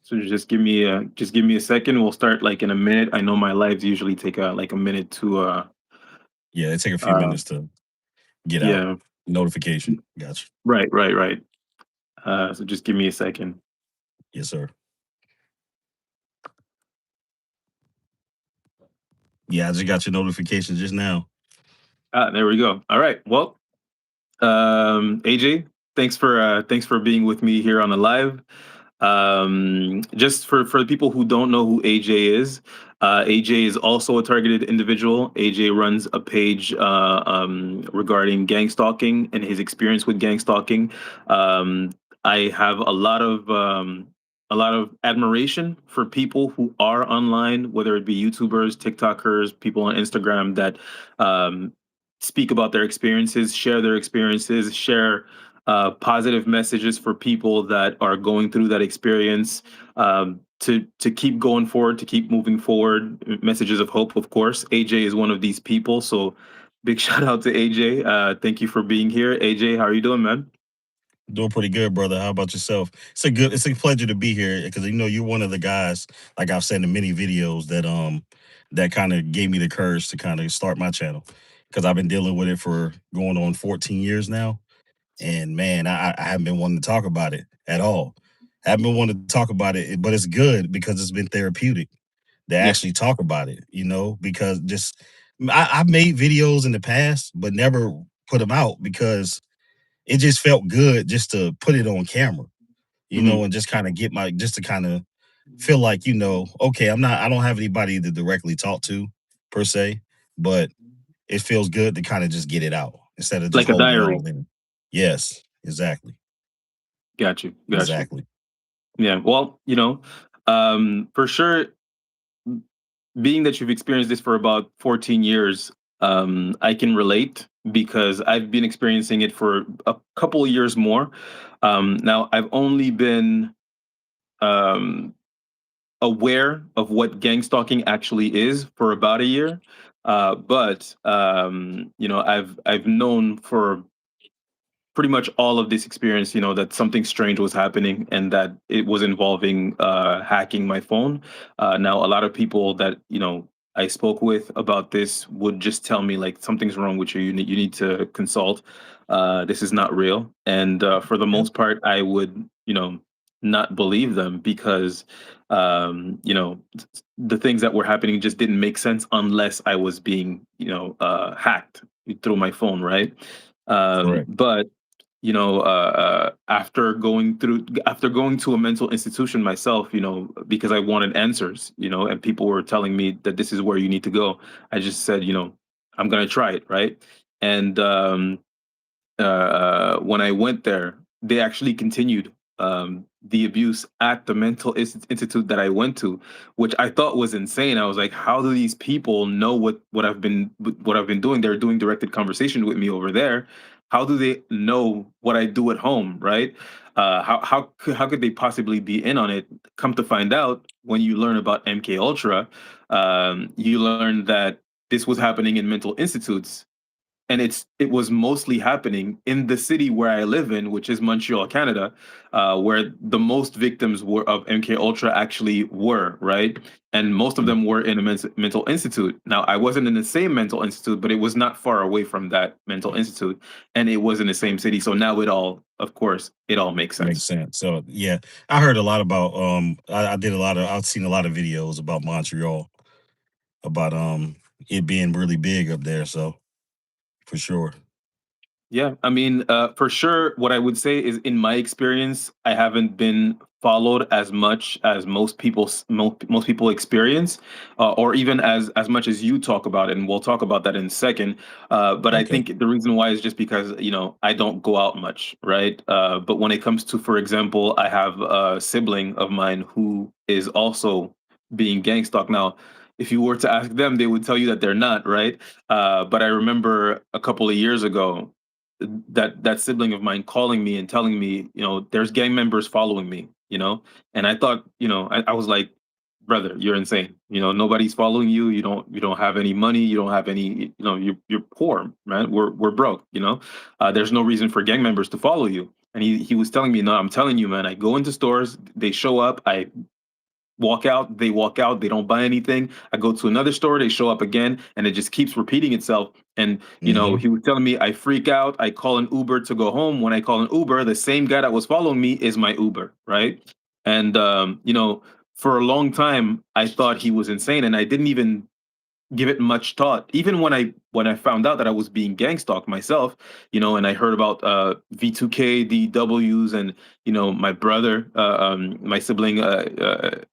So just give me a second. We'll start like in a minute. I know my lives usually take like a minute to Yeah, it take a few uh minutes to get out. yeah. Notification. Gotcha. Right. So just give me a second. Yes, sir. Yeah, I just got your notification just now. There we go. All right. Well, AJ, thanks for being with me here on the live. Just for the people who don't know who AJ is, AJ is also a targeted individual. AJ runs a page regarding gang stalking and his experience with gang stalking. Um, I have a lot of admiration for people who are online, whether it be YouTubers, TikTokers, people on Instagram that um, speak about their experiences, share their experiences, share positive messages for people that are going through that experience, to keep going forward, to keep moving forward. Messages of hope, of course. AJ is one of these people, so big shout out to AJ. Thank you for being here, AJ. How are you doing, man? Doing pretty good, brother. How about yourself? It's a pleasure to be here because you're one of the guys, like I've said in many videos, that kind of gave me the courage to kind of start my channel. Because I've been dealing with it for going on 14 years now. And man, I haven't been wanting to talk about it at all. I haven't been wanting to talk about it, but it's good because it's been therapeutic to Yeah. actually talk about it, because just I've made videos in the past, but never put them out because it just felt good just to put it on camera, Hmm. and just kind of just to kind of feel like, okay, I don't have anybody to directly talk to per se, but it feels good to kind of just get it out instead of just Like a holding it diary. all in. Yes, exactly. Got you. Exactly. Yeah. Well, for sure, being that you've experienced this for about 14 years, I can relate because I've been experiencing it for a couple of years more. Now, I've only been um, aware of what gang stalking actually is for about a year, but I've known for pretty much all of this experience, that something strange was happening and that it was involving hacking my phone. Now, a lot of people that I spoke with about this would just tell me like something's wrong with you. You need to consult. This is not real. And for the Yep. most part, I would not believe them because the things that were happening just didn't make sense unless I was being hacked through my phone, right? Correct. But after going to a mental institution myself, because I wanted answers, and people were telling me that this is where you need to go. I just said, I'm gonna try it, right? And when I went there, they actually continued the abuse at the institute that I went to, which I thought was insane. I was like, how do these people know what I've been doing? They're doing directed conversation with me over there. How do they know what I do at home, right? How could they possibly be in on it? Come to find out, when you learn about MK Ultra, you learn that this was happening in mental institutes, and it was mostly happening in the city where I live in, which is Montreal, Canada, where the most victims were of MK Ultra actually were, right, and most of Mm. them were in a mental institute. Now, I wasn't in the same mental institute, but it was not far away from that mental institute, and it was in the same city. So now of course, it all makes Makes sense. sense. So yeah, I heard a lot about I've seen a lot of videos about Montreal, about it being really big up there. So for sure. Yeah, I mean, for sure, what I would say is, in my experience, I haven't been followed as much as most people experience, or even as much as you talk about it, and we'll talk about that in a second. But I Okay. think the reason why is just because I don't go out much, right? But when it comes to, for example, I have a sibling of mine who is also being gang stalked now. If you were to ask them, they would tell you that they're not, right? But I remember a couple of years ago, that sibling of mine calling me and telling me, there's gang members following me, and I thought, I was like, brother, you're insane. Nobody's following you. You don't have any money. You don't have any. You're poor, man. We're broke. There's no reason for gang members to follow you. And he was telling me, no, I'm telling you, man. I go into stores, they show up. I walk out, they walk out, they don't buy anything. I go to another store, they show up again, and it just keeps repeating itself. And Hmm. he was telling me I freak out, I call an Uber to go home. When I call an Uber, the same guy that was following me is my Uber, right? And for a long time I thought he was insane, and I didn't even give it much thought. Even when I found out that I was being gang stalked myself, and I heard about V2K, DWs, and my brother, my sibling,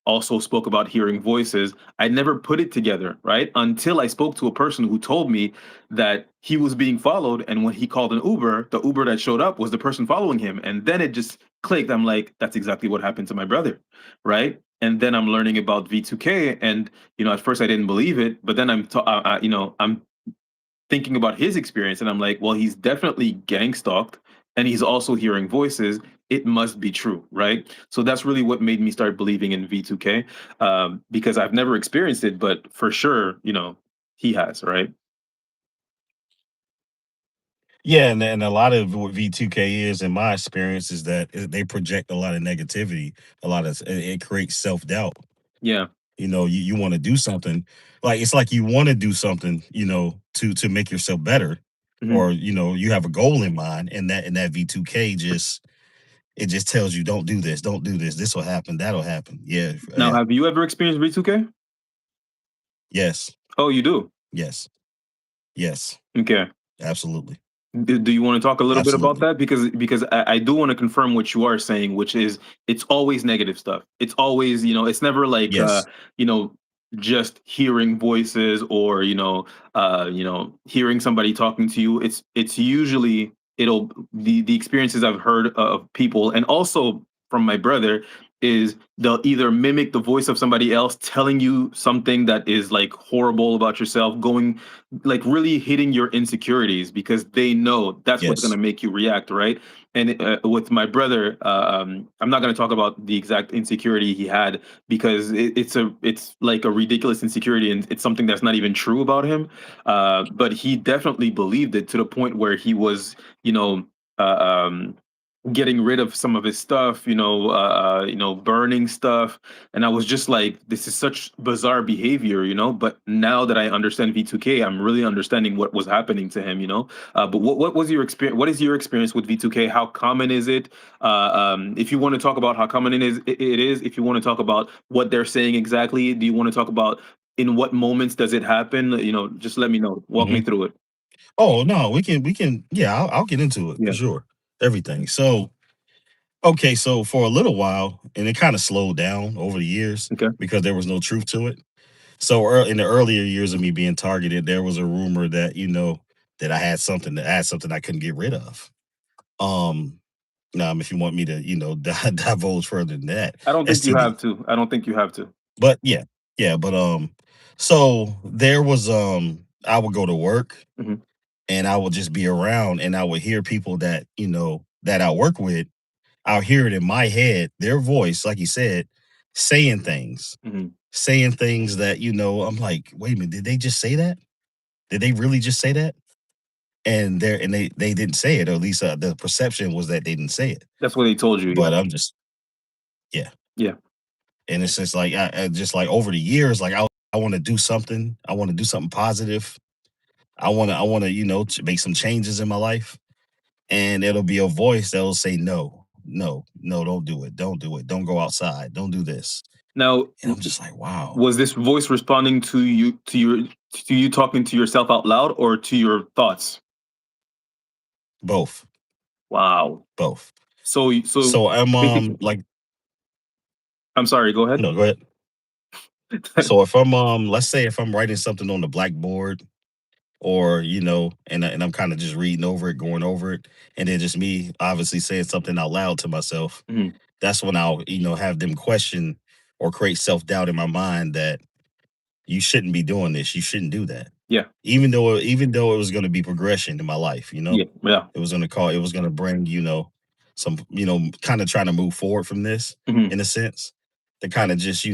also spoke about hearing voices. I never put it together, right? Until I spoke to a person who told me that he was being followed, and when he called an Uber, the Uber that showed up was the person following him, and then it just clicked. I'm like, that's exactly what happened to my brother, right? And then I'm learning about V2K, and at first I didn't believe it, but then I'm thinking about his experience, and I'm like, well, he's definitely gang stalked, and he's also hearing voices. It must be true, right? So that's really what made me start believing in V2K, because I've never experienced it, but for sure, he has, right? Yeah, and a lot of what V2K is, in my experience, is that they project a lot of negativity, a lot of it creates self doubt. Yeah. You want to do something, like it's like you want to do something, to make yourself better, Hmm. or you have a goal in mind, and that V2K just it just tells you don't do this, don't do this. This will happen, that'll happen. Yeah, Now, yeah, have you ever experienced V2K? yes, Oh, you do. yes, yes, Okay. absolutely, Do you want to talk a little bit about absolutely, that? Because I do want to confirm what you are saying, which is it's always negative stuff. It's always, it's never like yes, you know, just hearing voices, or, hearing somebody talking to you. It's usually it'll the experiences I've heard of people, and also from my brother, is they'll either mimic the voice of somebody else telling you something that is like horrible about yourself, going like really hitting your insecurities, because they know that's what's going to yes, make you react, right? And with my brother, I'm not going to talk about the exact insecurity he had, because it's like a ridiculous insecurity, and it's something that's not even true about him. But he definitely believed it to the point where he was, you know uh, um, getting rid of some of his stuff, burning stuff. And I was just like, this is such bizarre behavior, but now that I understand V2K, I'm really understanding what was happening to him, but what was your experience, what is your experience with V2K? How common is it? If you want to talk about how common it is, if you want to talk about what they're saying exactly, do you want to talk about in what moments does it happen? Just let me know, walk me hmm. through it. Oh no, we can, yeah, I'll get into it for Yeah. sure. Everything. So okay, so for a little while, and it kind of slowed down over the years Okay. because there was no truth to it. So in the earlier years of me being targeted, there was a rumor that that I had something I couldn't get rid of. Um, Now, if you want me to, divulge further than that, I don't think you STD. have to. I don't think you have to. But yeah, yeah, but so there was I would go to work Hmm. and I would just be around and I would hear people that that I work with. I'll hear it in my head, their voice, like you said, saying things, Hmm. saying things that I'm like, wait a minute, did they just say that? Did they really just say that? And they didn't say it, or at least the perception was that they didn't say it. That's what they told you. Yeah. But I'm just yeah, Yeah. and it's just like I just like over the years, like I want to do something. I want to do something positive. I want to make some changes in my life, and it'll be a voice that will say no, no, no, don't do it, don't do it, don't go outside, don't do this, Now, and I'm just like, wow, was this voice responding to you talking to yourself out loud, or to your thoughts? both, Wow. both. So So I'm basically, like, I'm sorry. Go ahead. no, go ahead. So if I'm let's say if I'm writing something on the blackboard, or and I'm kind of just reading over it, going over it, and then just me obviously saying something out loud to myself, Mhm. that's when I'll have them question or create self-doubt in my mind that you shouldn't be doing this, you shouldn't do that, Yeah. even though it was going to be progression in my life. Yeah. Yeah. It was going to bring some kind of trying to move forward from this, Hmm. in a sense, to kind of just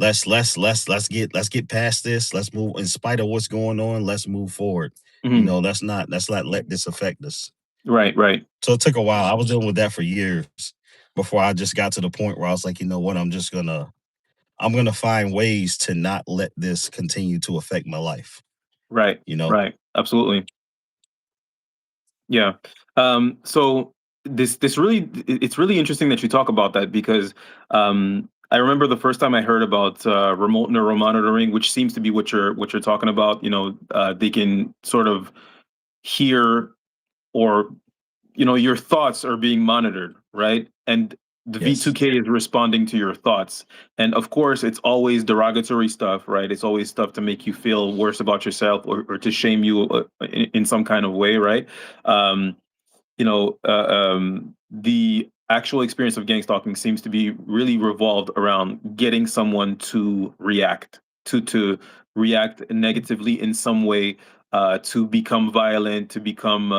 let's get past this. Let's move in spite of what's going on. Let's move forward. Hmm. Let's not let this affect us. Right. Right. So it took a while. I was dealing with that for years before I just got to the point where I was like, you know what, I'm just gonna I'm gonna find ways to not let this continue to affect my life. Right. You know? Right. Absolutely. Yeah. So it's really interesting that you talk about that because I remember the first time I heard about remote neuromonitoring, which seems to be what you're talking about. They can sort of hear, or your thoughts are being monitored, right? And the Yes. V2K is responding to your thoughts. And of course, it's always derogatory stuff, right? It's always stuff to make you feel worse about yourself, or to shame you in some kind of way, right? Um, the actual experience of gang stalking seems to be really revolved around getting someone to react negatively in some way, to become violent, to become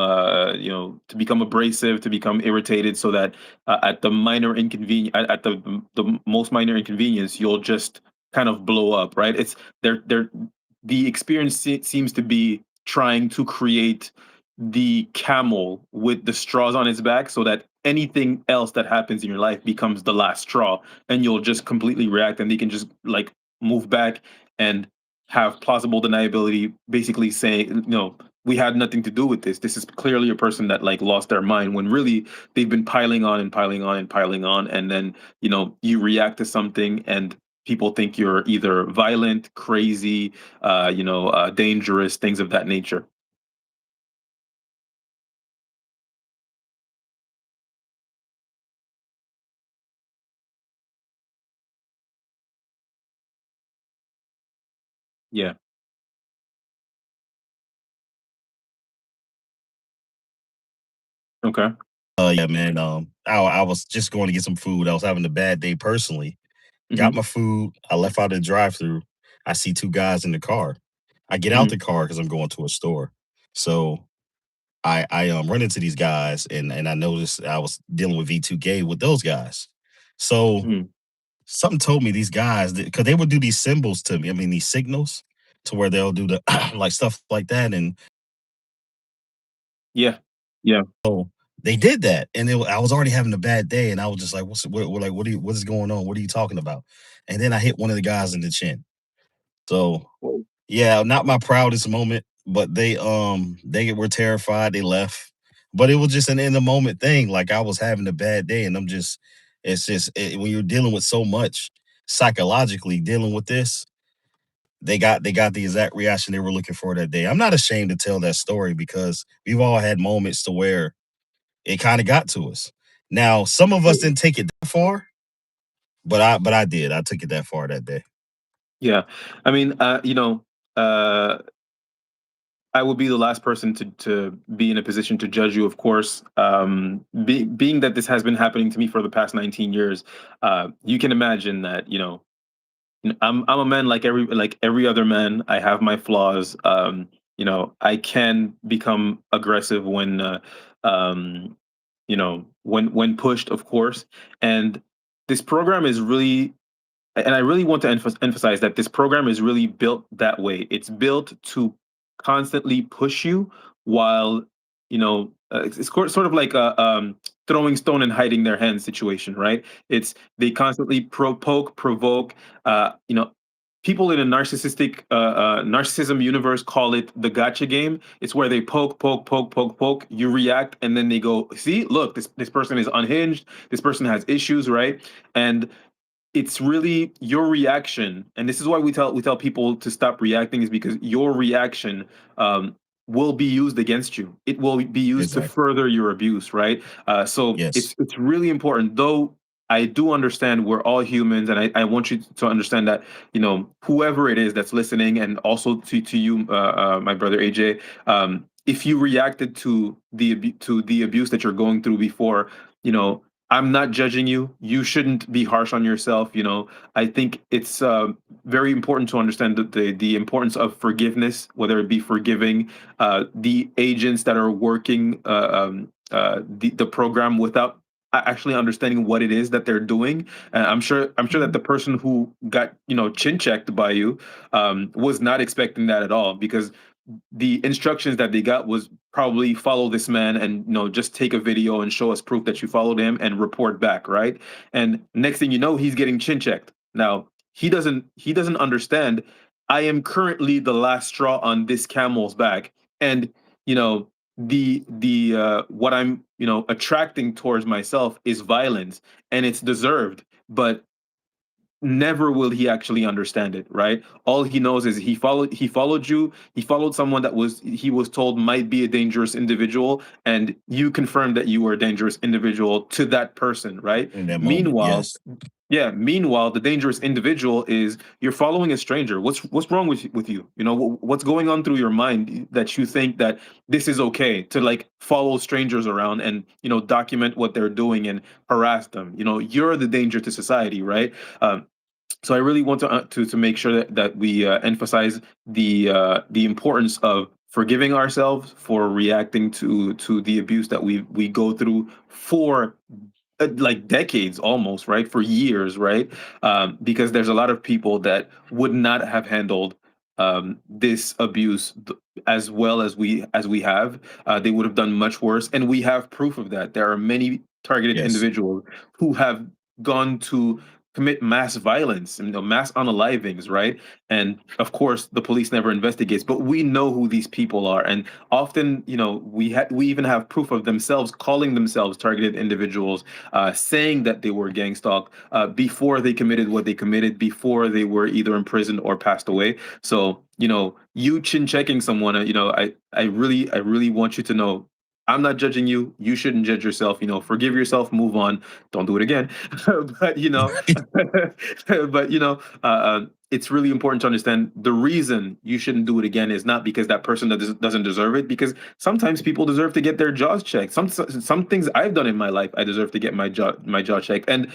abrasive, to become irritated, so that at the minor inconvenience, at the most minor inconvenience, you'll just kind of blow up, right? They're the experience seems to be trying to create the camel with the straws on its back, so that anything else that happens in your life becomes the last straw, and you'll just completely react, and they can just like move back and have plausible deniability, basically saying, we had nothing to do with this. This is clearly a person that like lost their mind, when really they've been piling on and piling on and piling on. And then, you react to something, and people think you're either violent, crazy, dangerous, things of that nature. Yeah. Okay. Yeah, man. I was just going to get some food. I was having a bad day personally. Got Mhm. my food. I left out the drive-through. I see two guys in the car. I get out Mhm. the car because I'm going to a store. So I run into these guys, and I noticed I was dealing with V2K with those guys. So Mhm. something told me these guys, because they would do these symbols to me. I mean, these signals to where they'll do the like stuff like that. And Yeah. Yeah. so they did that, and I was already having a bad day, and I was just like, what is going on? What are you talking about? And then I hit one of the guys in the chin. So Well, yeah, not my proudest moment, but they were terrified. They left, but it was just an in the moment thing. Like I was having a bad day, and when you're dealing with so much psychologically dealing with this, they got the exact reaction they were looking for that day. I'm not ashamed to tell that story because we've all had moments to where it kind of got to us. Now, some of us well, didn't take it that far, but I did. I took it that far that day. yeah. I mean, uh, I would be the last person to be in a position to judge you, of course. Being that this has been happening to me for the past 19 years, you can imagine that, I'm a man like every other man. I have my flaws. I can become aggressive when when pushed, of course. And this program is really, and I really want to emphasize that this program is really built that way. It's built to constantly push you, while it's sort of like a throwing stone and hiding their hand situation, right? It's They constantly poke, provoke. People in a narcissism universe call it the gotcha game. It's where they poke, poke, poke, poke, poke. You react, and then they go, "See, look, this person is unhinged. This person has issues, right?" And it's really your reaction, and this is why we tell people to stop reacting, is because your reaction will be used against you. It will be used to Exactly. further your abuse, right? So Yes. it's really important, though. I do understand we're all humans, and I want you to understand that, whoever it is that's listening, and also to you, my brother AJ, if you reacted to the abuse that you're going through before, you know I'm not judging you. You shouldn't be harsh on yourself. I think it's very important to understand the importance of forgiveness, whether it be forgiving the agents that are working the program without actually understanding what it is that they're doing. I'm sure that the person who got chin checked by you was not expecting that at all, because the instructions that they got was probably follow this man, and just take a video and show us proof that you followed him and report back, right? And next thing you know, he's getting chin checked. Now he doesn't understand. I am currently the last straw on this camel's back, and you know the what I'm attracting towards myself is violence, and it's deserved. But never will he actually understand it, right? All he knows is he followed you, he followed someone that he was told might be a dangerous individual, and you confirmed that you were a dangerous individual to that person, right? in that moment. Meanwhile, Yes, yeah, meanwhile, the dangerous individual is you're following a stranger. What's wrong with you? What's going on through your mind that you think that this is okay to like follow strangers around and document what they're doing and harass them? You're the danger to society, right? So I really want to make sure that we emphasize the importance of forgiving ourselves for reacting to the abuse that we go through for like decades, almost, right, for years, right? Because there's a lot of people that would not have handled this abuse as well as we have. They would have done much worse, and we have proof of that. There are many targeted yes, individuals who have gone to commit mass violence and mass unalivings, right? And of course, the police never investigates, but we know who these people are, and often, we even have proof of themselves calling themselves targeted individuals, saying that they were gang stalked before they committed what they committed, before they were either imprisoned or passed away. So, you chin checking someone, I really want you to know. I'm not judging you. You shouldn't judge yourself. Forgive yourself, move on, don't do it again. but but it's really important to understand the reason you shouldn't do it again is not because that person doesn't deserve it. Because sometimes people deserve to get their jaws checked. Some things I've done in my life, I deserve to get my jaw checked, and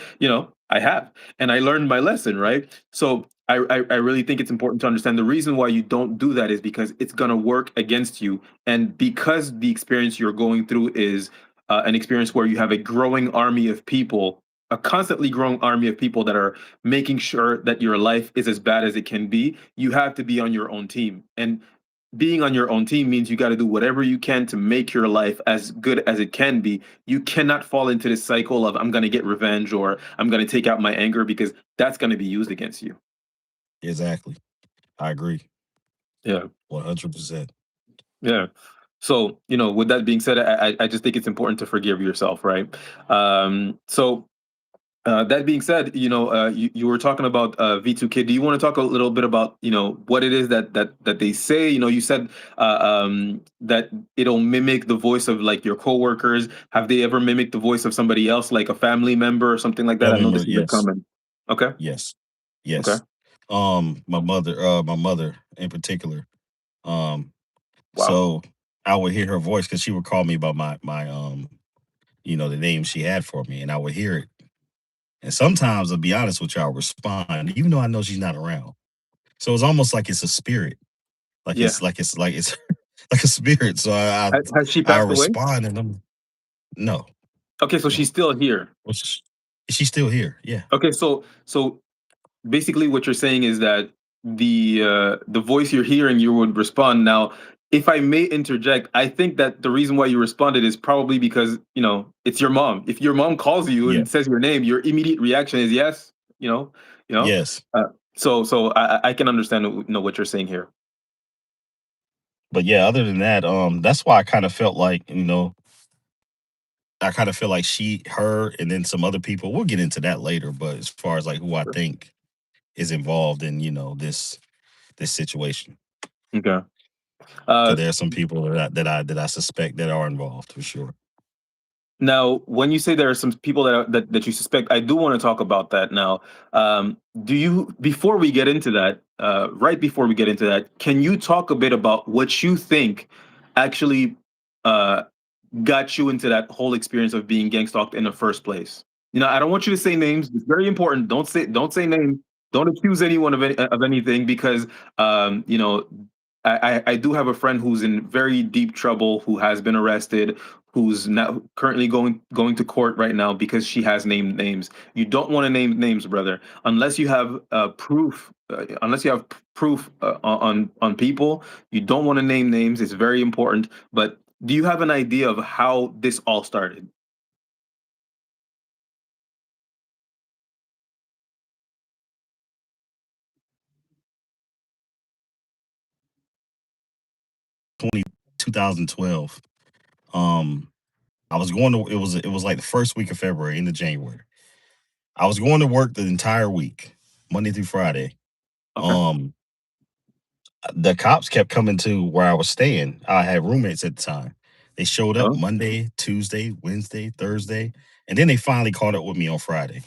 I have, and I learned my lesson, right? So I really think it's important to understand the reason why you don't do that is because it's gonna work against you, and because the experience you're going through is an experience where you have a growing army of people, a constantly growing army of people that are making sure that your life is as bad as it can be. You have to be on your own team, and being on your own team means you got to do whatever you can to make your life as good as it can be. You cannot fall into this cycle of I'm going to get revenge or I'm going to take out my anger, because that's going to be used against you. exactly. I agree. Yeah. 100%. Yeah. So, with that being said, I just think it's important to forgive yourself, right? So, that being said, you were talking about V2K. Do you want to talk a little bit about what it is that they say? You said that it'll mimic the voice of like your coworkers. Have they ever mimicked the voice of somebody else, like a family member or something like that? I Family know member, this is a yes, common. Okay. yes, Okay. yes. My mother in particular. Um, Wow. so I would hear her voice because she would call me by the name she had for me, and I would hear it. And sometimes, I'll be honest with you, I'll respond, even though I know she's not around. So it's almost like it's a spirit, like Yeah. it's like a spirit. So Has she I passed away? respond, and I'm no, Okay, so no. she's still here. Which she's still here. Yeah, Okay, so basically what you're saying is that the voice you're hearing, you would respond. Now, if I may interject, I think that the reason why you responded is probably because it's your mom. If your mom calls you yeah, and says your name, your immediate reaction is yes. You know. yes. So I can understand what you're saying here. But yeah, other than that, that's why I kind of felt like I kind of feel like her, and then some other people. We'll get into that later. But as far as like who I Sure. think is involved in this situation, Okay. because Uh, there are some people that I suspect that are involved for sure. Now, when you say there are some people that you suspect, I do want to talk about that now. Do you, before we get into that, right before we get into that, can you talk a bit about what you think actually uh, got you into that whole experience of being gang stalked in the first place? I don't want you to say names. It's very important. Don't say names. Don't accuse anyone of anything, because I do have a friend who's in very deep trouble, who has been arrested, who's now currently going to court right now because she has named names. You don't want to name names, brother, unless you have proof. Unless you have proof on people, you don't want to name names. It's very important. But do you have an idea of how this all started? 2012. Um, I was going to it was like the first week of February into January. I was going to work the entire week, Monday through Friday. Okay. Um, the cops kept coming to where I was staying. I had roommates at the time. They showed up Oh. Monday, Tuesday, Wednesday, Thursday, and then they finally caught up with me on Friday.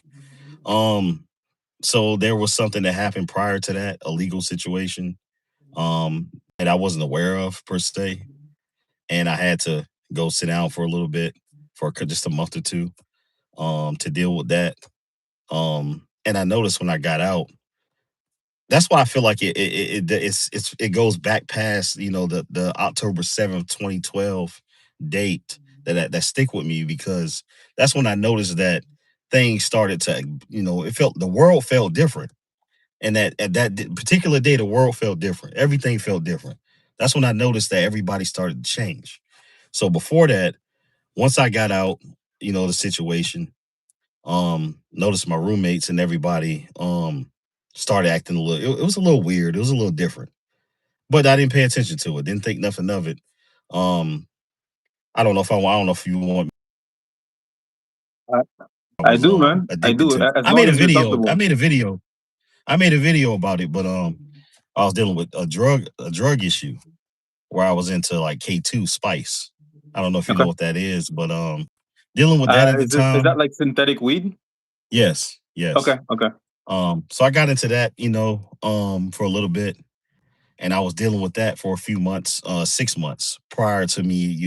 Um, so there was something that happened prior to that, a legal situation, that I wasn't aware of per se, and I had to go sit down for a little bit for just a month or two, to deal with that. And I noticed when I got out, that's why I feel like it goes back past, the October 7th, 2012 date that stick with me, because that's when I noticed that things started to, it felt the world felt different. And that at that particular day, the world felt different. Everything felt different. That's when I noticed that everybody started to change. So before that, once I got out, the situation, noticed my roommates and everybody started acting a little, it was a little weird. It was a little different. But I didn't pay attention to it. Didn't think nothing of it. Um, I don't know if you want I, I I was do, man. I addicted do. to. As long as you're comfortable. I made a video about it, but I was dealing with a drug issue where I was into like K2 spice. I don't know if you Okay. know what that is, but dealing with that at the Is that time. like synthetic weed? Yes, yes. Okay. Okay. So I got into that, for a little bit, and I was dealing with that for a few months, 6 months prior to me,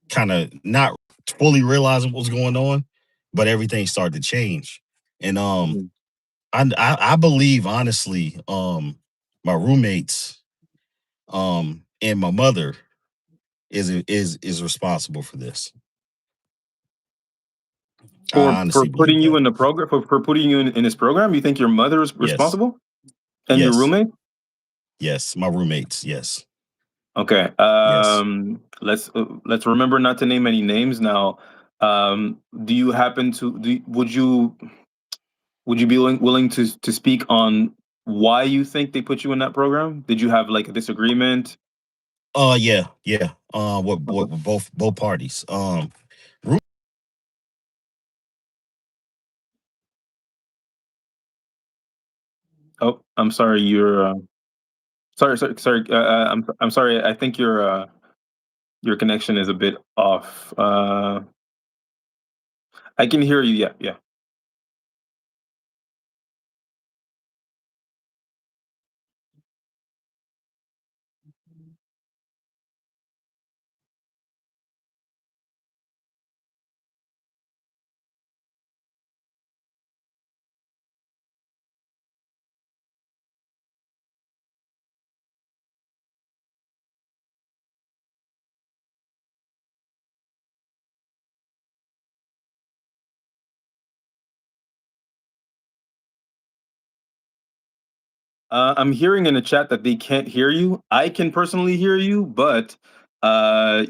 kind of not fully realizing what was going on, but everything started to change. And Mhm. I believe honestly, my roommates, and my mother is responsible for this. I For honestly believe putting you that. in the program, for putting you in this program, you think your mother is Yes. responsible and your Yes. roommate? Yes. My roommates. Yes. Okay. Yes. Let's remember not to name any names now. Do you happen to would you be willing to speak on why you think they put you in that program? Did you have like a disagreement? Yeah. Yeah. Okay. With both parties. Room Oh, I'm sorry. You're sorry. I'm sorry. I think your connection is a bit off. I can hear you. Yeah, yeah. I'm hearing in the chat that they can't hear you. I can personally hear you, but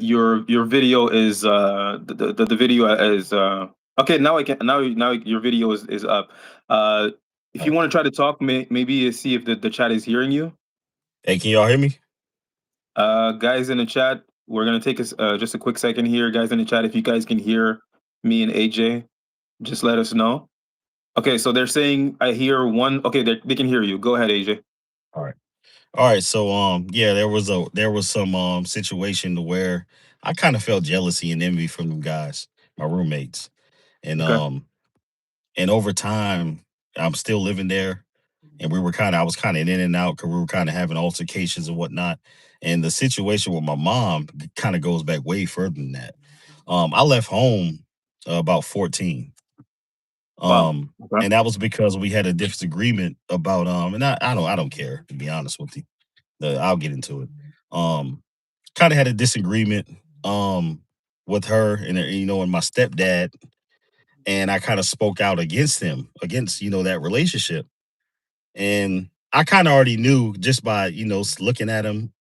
your video is the video is okay. Now I can now your video is up. Uh, if All you right. want to try to talk, maybe see if the chat is hearing you. Hey, can y'all hear me? Guys in the chat, we're gonna take us just a quick second here. Guys in the chat, if you guys can hear me and AJ, just let us know. Okay, so they're saying I hear one. Okay, they can hear you. Go ahead, AJ. All right. All right. So yeah, there was some situation to where I kind of felt jealousy and envy from them guys, my roommates. And Okay. over time, I'm still living there, and I was kind of in and out because we were kind of having altercations and whatnot. And the situation with my mom kind of goes back way further than that. I left home about 14. Wow. Okay. And that was because we had a disagreement about and I don't care, to be honest with you. I'll get into it. Um, Kind of had a disagreement um with her and and my stepdad, and I kind of spoke out against him, against that relationship. And I kind of already knew just by looking at him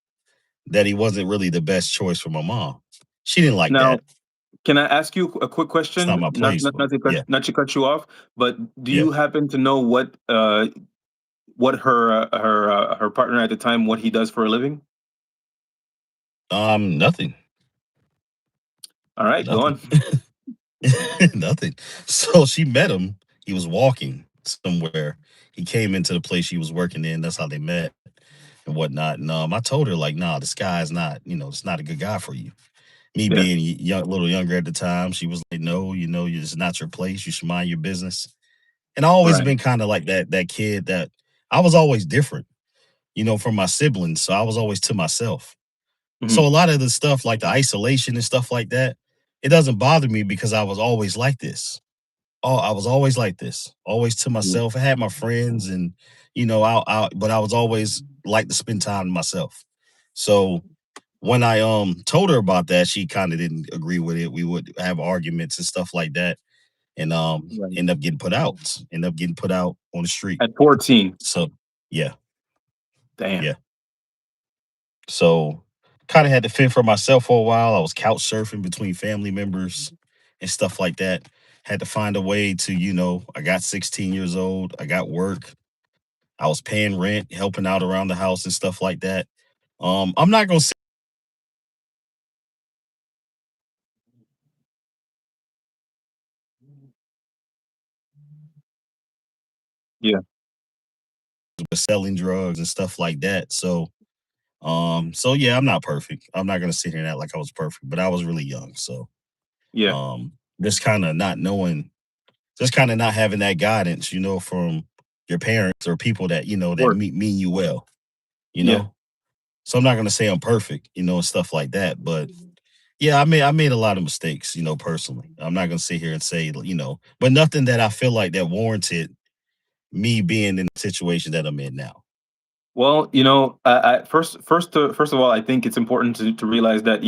that he wasn't really the best choice for my mom. She didn't like Now, that. can I ask you a quick It's not question? my place, but yeah, Not to cut you off, but do yeah. you happen to know what her her partner at the time what he does for a living? Nothing, All right, go nothing, on. nothing. So she met him. He was walking somewhere. He came into the place she was working in. That's how they met and whatnot. And I told her like, nah, this guy is not, it's not a good guy for you. Me Yeah, being young, a little younger at the time, she was like, no, it's not your place. You should mind your business. And I always right. been kind of like that kid that I was always different, from my siblings. So I was always to myself. So Hmm. a lot of the stuff like the isolation and stuff like that, it doesn't bother me because I was always like this. Oh, I was always like this, always to Yeah, myself. I had my friends and but I was always like to spend time to myself. So when I told her about that, she kind of didn't agree with it. We would have arguments and stuff like that, and right. end up getting put out on the street. At 14. So yeah, Damn. yeah. So kind of had to fend for myself for a while. I was couch surfing between family members and stuff like that. Had to find a way to, I got 16 years old. I got work. I was paying rent, helping out around the house and stuff like that. I'm not gonna say Yeah, I was selling drugs and stuff like that. So yeah, I'm not perfect. I'm not gonna sit here and act like I was perfect, but I was really young. So yeah, just kind of not knowing, just kind of not having that guidance, from your parents or people that of that course. mean you well, you Yeah. know. So I'm not gonna say I'm perfect, and stuff like that. But yeah, I made a lot of mistakes, personally. I'm not gonna sit here and say, but nothing that I feel like that warranted me being in the situation that I'm in now. Well, first of all, I think it's important to realize that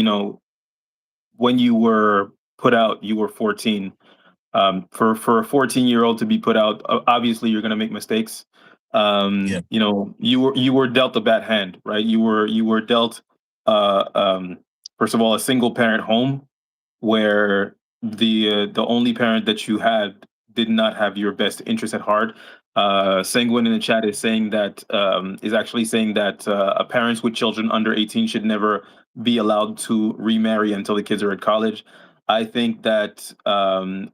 when you were put out, you were 14. For a 14-year-old to be put out, obviously you're going to make mistakes. Yeah, You were dealt a bad hand, right? You were dealt, first of all, a single parent home where the only parent that you had did not have your best interest at heart. Sanguine in the chat is saying that, is actually saying that parents with children under 18 should never be allowed to remarry until the kids are at college. I think that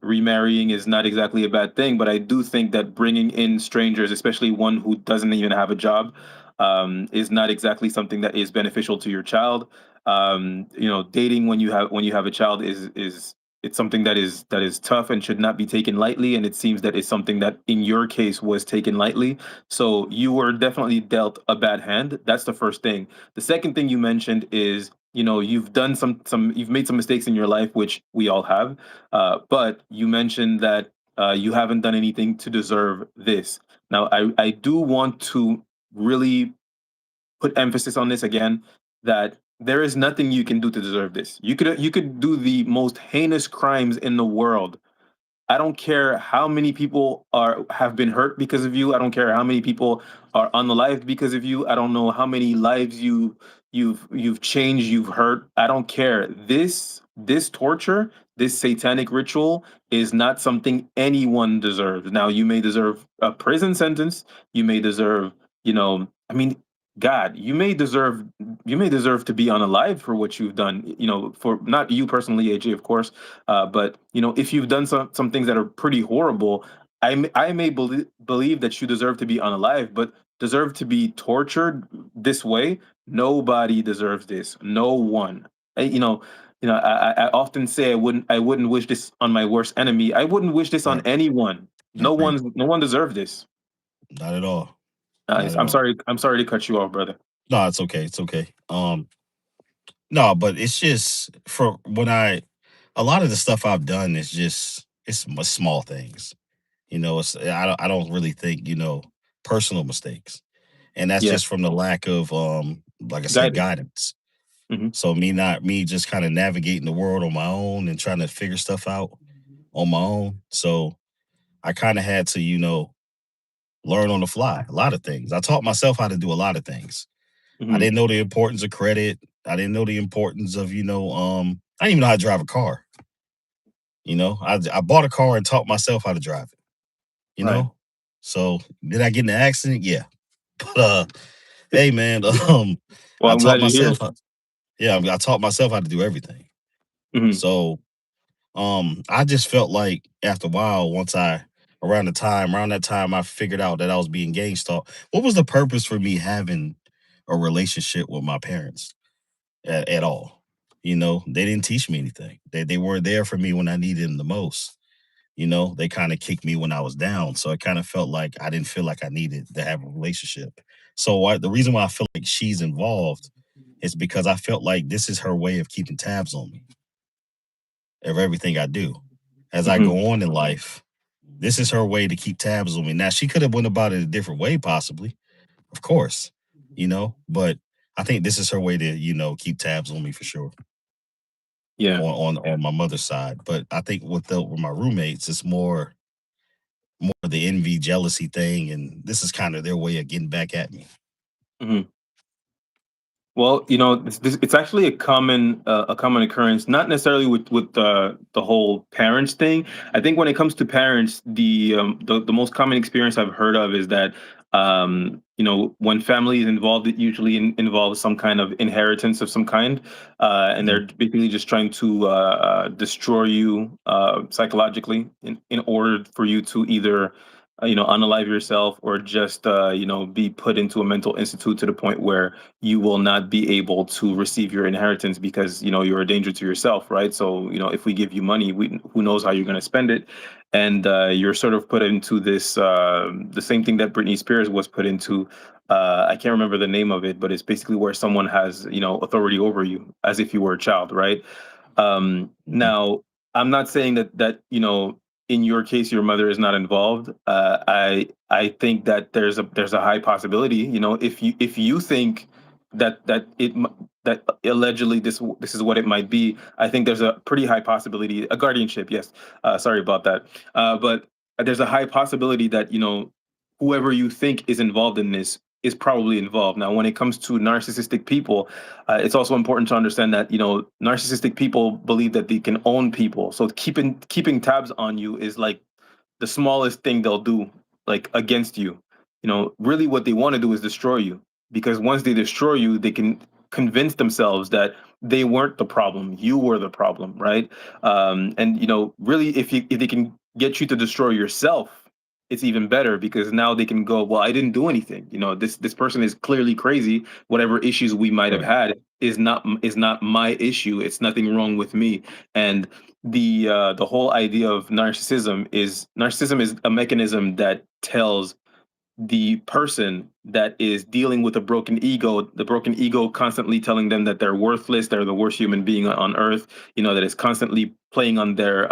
remarrying is not exactly a bad thing, but I do think that bringing in strangers, especially one who doesn't even have a job, is not exactly something that is beneficial to your child. Dating when you have a child is it's something that is tough and should not be taken lightly, and it seems that it's something that in your case was taken lightly. So you were definitely dealt a bad hand. That's the first thing. The second thing you mentioned is, you've done you've made some mistakes in your life, which we all have, but you mentioned that you haven't done anything to deserve this. Now I do want to really put emphasis on this again, that there is nothing you can do to deserve this. You could do the most heinous crimes in the world. I don't care how many people have been hurt because of you. I don't care how many people are unalived because of you. I don't know how many lives you've changed, you've hurt. I don't care. This torture, this satanic ritual is not something anyone deserves. Now you may deserve a prison sentence. You may deserve, I mean, God, you may deserve to be unalive for what you've done. For not you personally, AJ, of course, but if you've done some things that are pretty horrible, I may believe that you deserve to be unalive, but deserve to be tortured this way. Nobody deserves this. No one. I often say I wouldn't wish this on my worst enemy. I wouldn't wish this on right. anyone. No Agreed. one, no one deserves this. Not at all. Not at I'm all. sorry. I'm sorry to cut you off, brother. No, it's okay. It's okay. No, but it's just for when a lot of the stuff I've done is just small things. I don't really think personal mistakes, and that's Yeah, just from the lack of like I said, guidance. guidance. Hmm. So me just kind of navigating the world on my own and trying to figure stuff out on my own. So I kind of had to learn on the fly a lot of things. I taught myself how to do a lot of things. I Hmm. didn't know the importance of credit. I didn't know the importance of I didn't even know how to drive a car. I bought a car and taught myself how to drive it. You Right. know, so did I get in an accident? Yeah, but hey, man, Well, I I'm taught glad you're here. myself. Yeah, I taught myself how to do everything. Hmm. So I just felt like after a while, once I around that time I figured out that I was being gang stalked. What was the purpose for me having a relationship with my parents at all? You know, they didn't teach me anything. They weren't there for me when I needed them the most. You know, they kind of kicked me when I was down. So it kind of felt like I didn't feel like I needed to have a relationship. So the reason why I feel like she's involved is because I felt like this is her way of keeping tabs on me, of everything I do. As I Hmm. go on in life, this is her way to keep tabs on me. Now she could have went about it a different way, possibly, of course, you know, but I think this is her way to, keep tabs on me for sure Yeah. on my mother's side. But I think with my roommates, it's more the envy, jealousy thing, and this is kind of their way of getting back at me. Hmm. Well, it's actually a common occurrence, not necessarily with the whole parents thing. I think when it comes to parents, the most common experience I've heard of is that when family is involved, it usually involves some kind of inheritance of some kind, and Mhm, they're basically just trying to destroy you psychologically in order for you to either unalive yourself or just be put into a mental institute to the point where you will not be able to receive your inheritance because you're a danger to yourself, right? So if we give you money, who knows how you're going to spend it, and you're sort of put into this the same thing that Britney Spears was put into. I can't remember the name of it, but it's basically where someone has authority over you as if you were a child, right? mhm, Now, I'm not saying that in your case your mother is not involved. I think that there's a high possibility. If you think that allegedly this is what it might be, I think there's a pretty high possibility, a guardianship. Yes, sorry about that. But there's a high possibility that whoever you think is involved in this is probably involved. Now, when it comes to narcissistic people, it's also important to understand that narcissistic people believe that they can own people. So keeping tabs on you is like the smallest thing they'll do, like against you. Really, what they want to do is destroy you, because once they destroy you, they can convince themselves that they weren't the problem, you were the problem, right? And really, if they can get you to destroy yourself, it's even better, because now they can go, well, I didn't do anything. This person is clearly crazy. Whatever issues we might have right. had is not my issue. It's nothing wrong with me. And the whole idea of narcissism is a mechanism that tells the person that is dealing with a broken ego, the broken ego constantly telling them that they're worthless, they're the worst human being on earth, that is constantly playing on their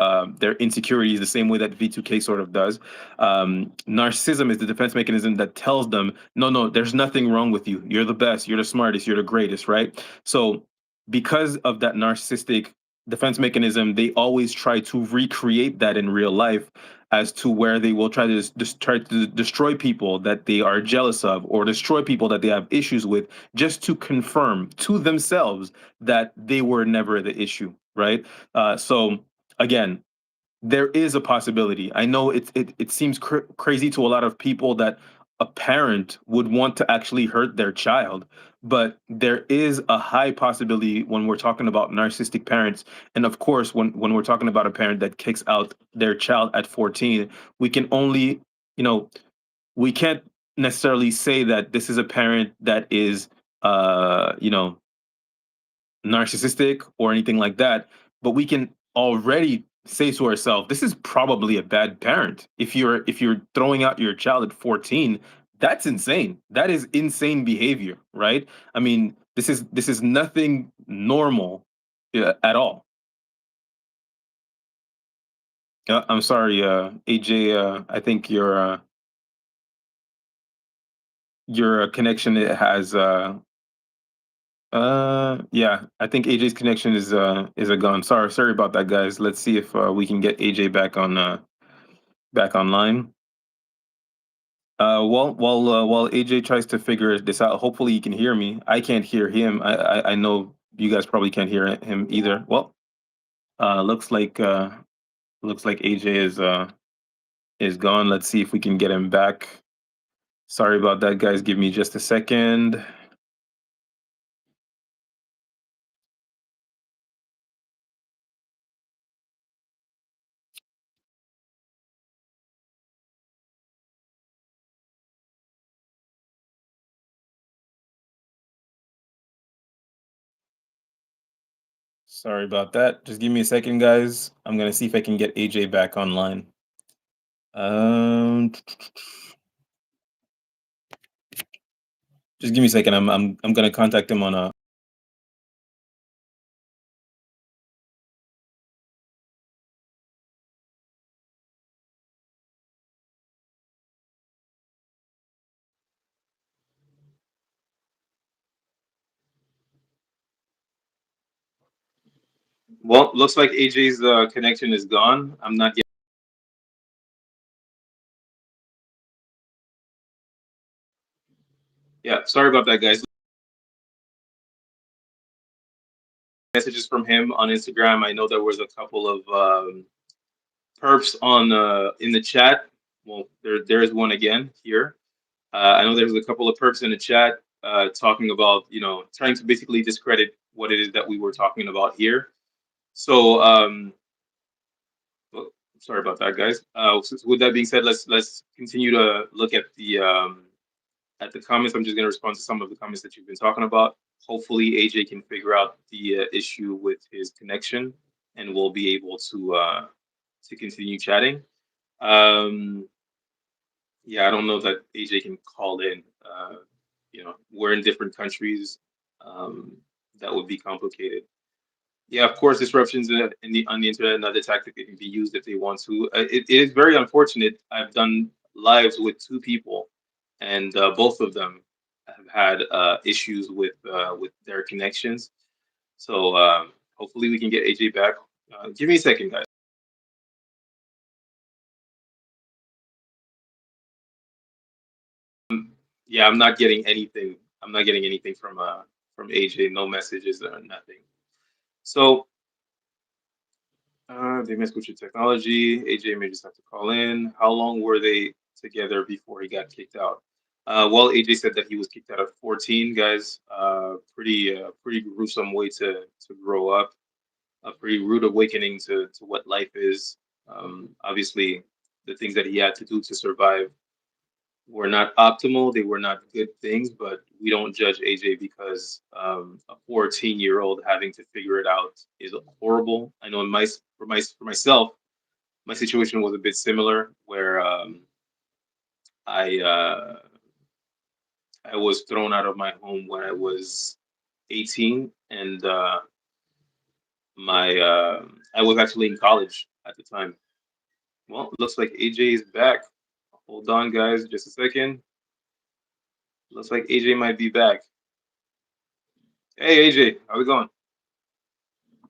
insecurities the same way that V2K sort of does. Narcissism is the defense mechanism that tells them, no, no, there's nothing wrong with you. You're the best, you're the smartest, you're the greatest, right? So because of that narcissistic defense mechanism, they always try to recreate that in real life, as to where they will try to destroy people that they are jealous of, or destroy people that they have issues with, just to confirm to themselves that they were never the issue, right? So again, there is a possibility. I know it seems crazy to a lot of people that a parent would want to actually hurt their child, but there is a high possibility when we're talking about narcissistic parents. And of course, when we're talking about a parent that kicks out their child at 14, we can only, you know, we can't necessarily say that this is a parent that is, uh, you know, narcissistic or anything like that, but we can already say to ourselves, this is probably a bad parent. If you're throwing out your child at 14, that's insane. That is insane behavior, right? I mean, this is nothing normal at all. I'm sorry, AJ. I think your connection has yeah, I think AJ's connection is a gone. Sorry about that, guys. Let's see if we can get AJ back online. While AJ tries to figure this out, hopefully he can hear me. I can't hear him. I know you guys probably can't hear him either. Well, uh, looks like uh, looks like AJ is gone. Let's see if we can get him back. Sorry about that, guys. Give me just a second. Sorry about that. Just give me a second, guys. I'm gonna see if I can get AJ back online. Um, just give me a second. I'm gonna contact him on a. Well, looks like AJ's connection is gone. I'm not getting. Yeah, sorry about that, guys. Messages from him on Instagram. I know there was a couple of perps on in the chat. Well, there's one again here. I know there's a couple of perps in the chat talking about, trying to basically discredit what it is that we were talking about here. So, well, sorry about that, guys. With that being said, let's continue to look at the comments. I'm just going to respond to some of the comments that you've been talking about. Hopefully, AJ can figure out the issue with his connection, and we'll be able to continue chatting. Um, yeah, I don't know that AJ can call in. We're in different countries. Um, that would be complicated. Yeah, of course, disruptions on the internet, another tactic that can be used if they want to. It is very unfortunate. I've done lives with two people, and both of them have had issues with their connections. So hopefully we can get AJ back. Give me a second, guys. Yeah, I'm not getting anything. I'm not getting anything from AJ. No messages or nothing. So they messed with your technology. AJ may just have to call in. How long were they together before he got kicked out? Well, AJ said that he was kicked out at 14. Guys, pretty gruesome way to grow up. A pretty rude awakening to what life is. Obviously, the things that he had to do to survive were not optimal. They were not good things, but we don't judge AJ because a 14-year-old having to figure it out is horrible. I know for myself, my situation was a bit similar, where I I was thrown out of my home when I was 18, and my I was actually in college at the time. Well, it looks like AJ is back. Hold on, guys, just a second. Looks like AJ might be back. Hey, AJ, how's it going?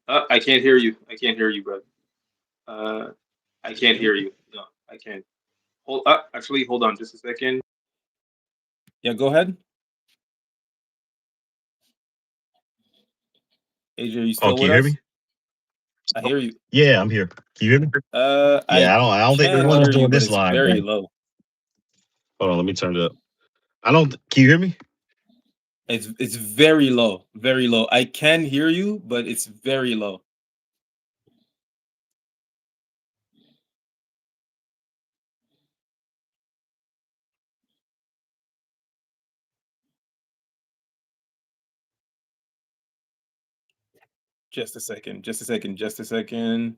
I can't hear you. I can't hear you, bro. Uh, I can't hear you. No, I can't. Actually, hold on just a second. Yeah, go ahead. AJ, are you Oh, still can with you hear us? me? I hear you. Yeah, I'm here. Can you hear me? I Yeah, I don't think can everyone's hear you, doing but this it's live, very man. low. Hold on, let me turn it up. I don't. Can you hear me? It's very low, very low. I can hear you, but it's very low. Just a second. Just a second. Just a second.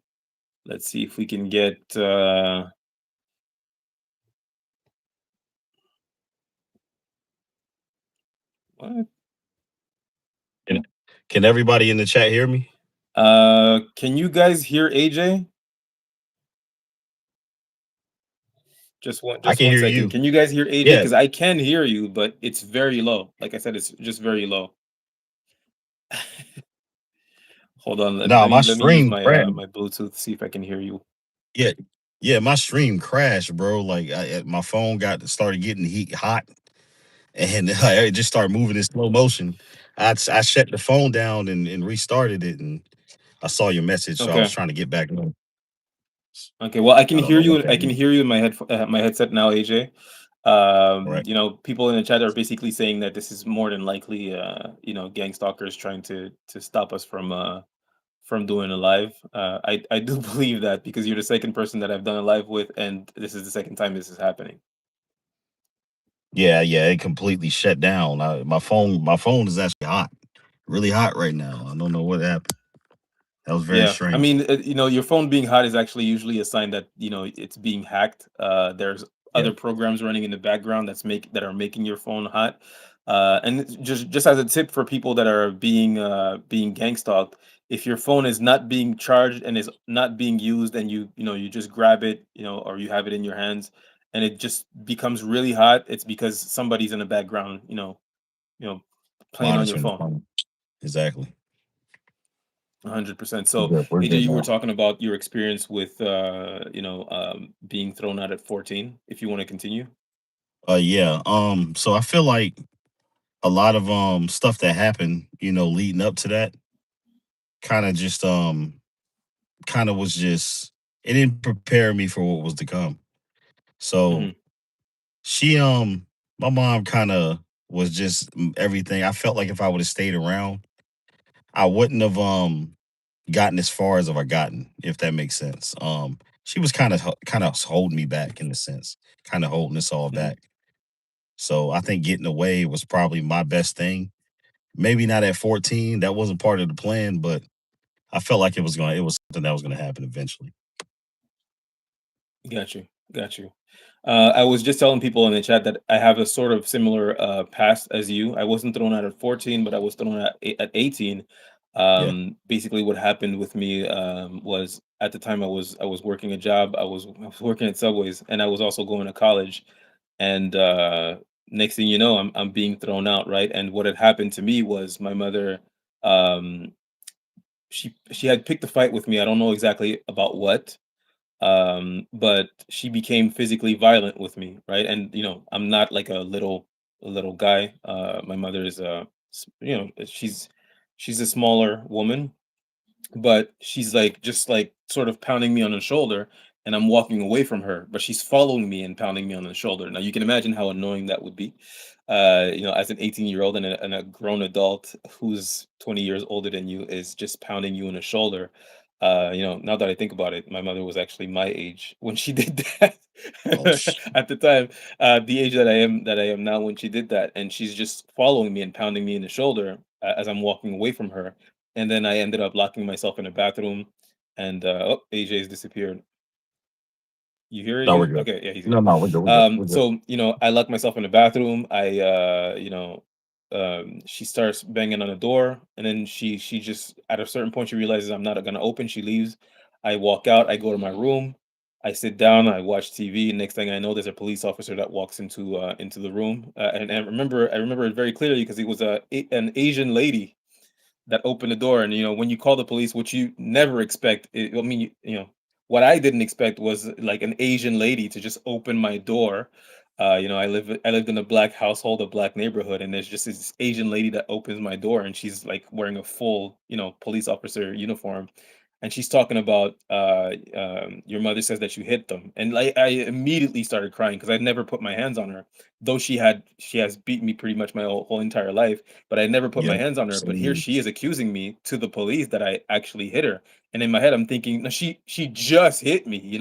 Let's see if we can get. What? Can, can everybody in the chat hear me? Can you guys hear AJ? I Just can one hear second. you. Can you guys hear AJ? Yeah. Because I can hear you, but it's very low. Like I said, it's just very low. Hold on. No, my Let me use stream my crashed. my Bluetooth, see if I can hear you. Yeah, yeah, my stream crashed, bro. Like my phone got started getting hot, and it just started moving in slow motion. I shut the phone down and restarted it, and I saw your message, so I was Okay. trying to get back on. Okay. Well, I can I don't hear know what you. that I can means. hear you in my headset now, AJ. All right. People in the chat are basically saying that this is more than likely, gang stalkers trying to stop us from doing a live. I do believe that because you're the second person that I've done a live with, and this is the second time this is happening. Yeah, yeah, it completely shut down. My phone is actually hot, really hot right now. I don't know what happened. That was very Yeah, I strange. mean, your phone being hot is actually usually a sign that it's being hacked. There's Yeah. other programs running in the background that are making your phone hot. And just as a tip for people that are being gang stalked, if your phone is not being charged and is not being used, and you just grab it, or you have it in your hands, and it just becomes really hot, it's because somebody's in the background, you know, playing on your Monitoring the phone. phone. Exactly. 100%. We're So, good. We're AJ, good you were now. talking about your experience with, being thrown out at 14. If you want to continue. Yeah. So I feel like a lot of stuff that happened, leading up to that, kind of just kind of was just it didn't prepare me for what was to come. So Hmm. she my mom kind of was just everything. I felt like if I would have stayed around, I wouldn't have gotten as far as I gotten, if that makes sense. She was kind of holding me back in a sense, kind of holding us all Hmm. back. So I think getting away was probably my best thing. Maybe not at 14. That wasn't part of the plan, but I felt like it was something that was gonna happen eventually. Got you. Got you. I was just telling people in the chat that I have a sort of similar past as you. I wasn't thrown out at 14, but I was thrown out at 18. Yeah. Basically, what happened with me was at the time I was working a job. I was working at Subways, and I was also going to college. And next thing you know, I'm being thrown out, right? And what had happened to me was my mother. Um, she had picked a fight with me. I don't know exactly about what, but she became physically violent with me, right? And I'm not like a little guy. My mother is she's a smaller woman, but she's like just like sort of pounding me on the shoulder, and I'm walking away from her, but she's following me and pounding me on the shoulder. Now you can imagine how annoying that would be, as an 18-year-old and a grown adult who's 20 years older than you is just pounding you on the shoulder. Now that I think about it, my mother was actually my age when she did that. Oh, At the time, the age that I am now when she did that, and she's just following me and pounding me in the shoulder as I'm walking away from her, and then I ended up locking myself in a bathroom, and oh, AJ's disappeared. You hear no, we're AJ? good. Okay, yeah, he's No, here. no, we're good. We're good. We're good. So I locked myself in the bathroom. She starts banging on the door, and then she just at a certain point she realizes I'm not gonna open. She leaves. I walk out. I go to my room. I sit down. I watch TV. And next thing I know, there's a police officer that walks into the room, and I remember it very clearly because it was an Asian lady that opened the door. And when you call the police, what you never expect, I mean, what I didn't expect was like an Asian lady to just open my door. I lived in a black household, a black neighborhood, and there's just this Asian lady that opens my door, and she's like wearing a full police officer uniform, and she's talking about your mother says that you hit them. And like I immediately started crying because I'd never put my hands on her, though she has beaten me pretty much my whole entire life, but I never put my Yep. hands on her. But here Same. she is accusing me to the police that I actually hit her. And in my head, I'm thinking, no, she just hit me,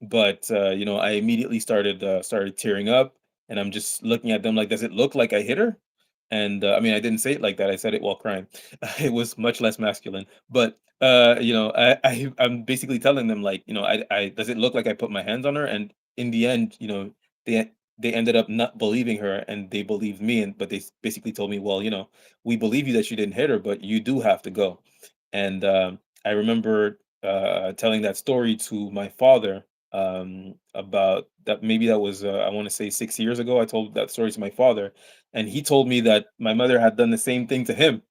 But I immediately started tearing up, and I'm just looking at them like, does it look like I hit her? And I mean, I didn't say it like that. I said it while crying. It was much less masculine. But I'm basically telling them like, I does it look like I put my hands on her? And in the end, they they ended up not believing her, and they believed me. And but they basically told me, well, we believe you that you didn't hit her, but you do have to go. And I remember telling that story to my father, about that. Maybe that was, I want to say, 6 years ago. I told that story to my father, and he told me that my mother had done the same thing to him,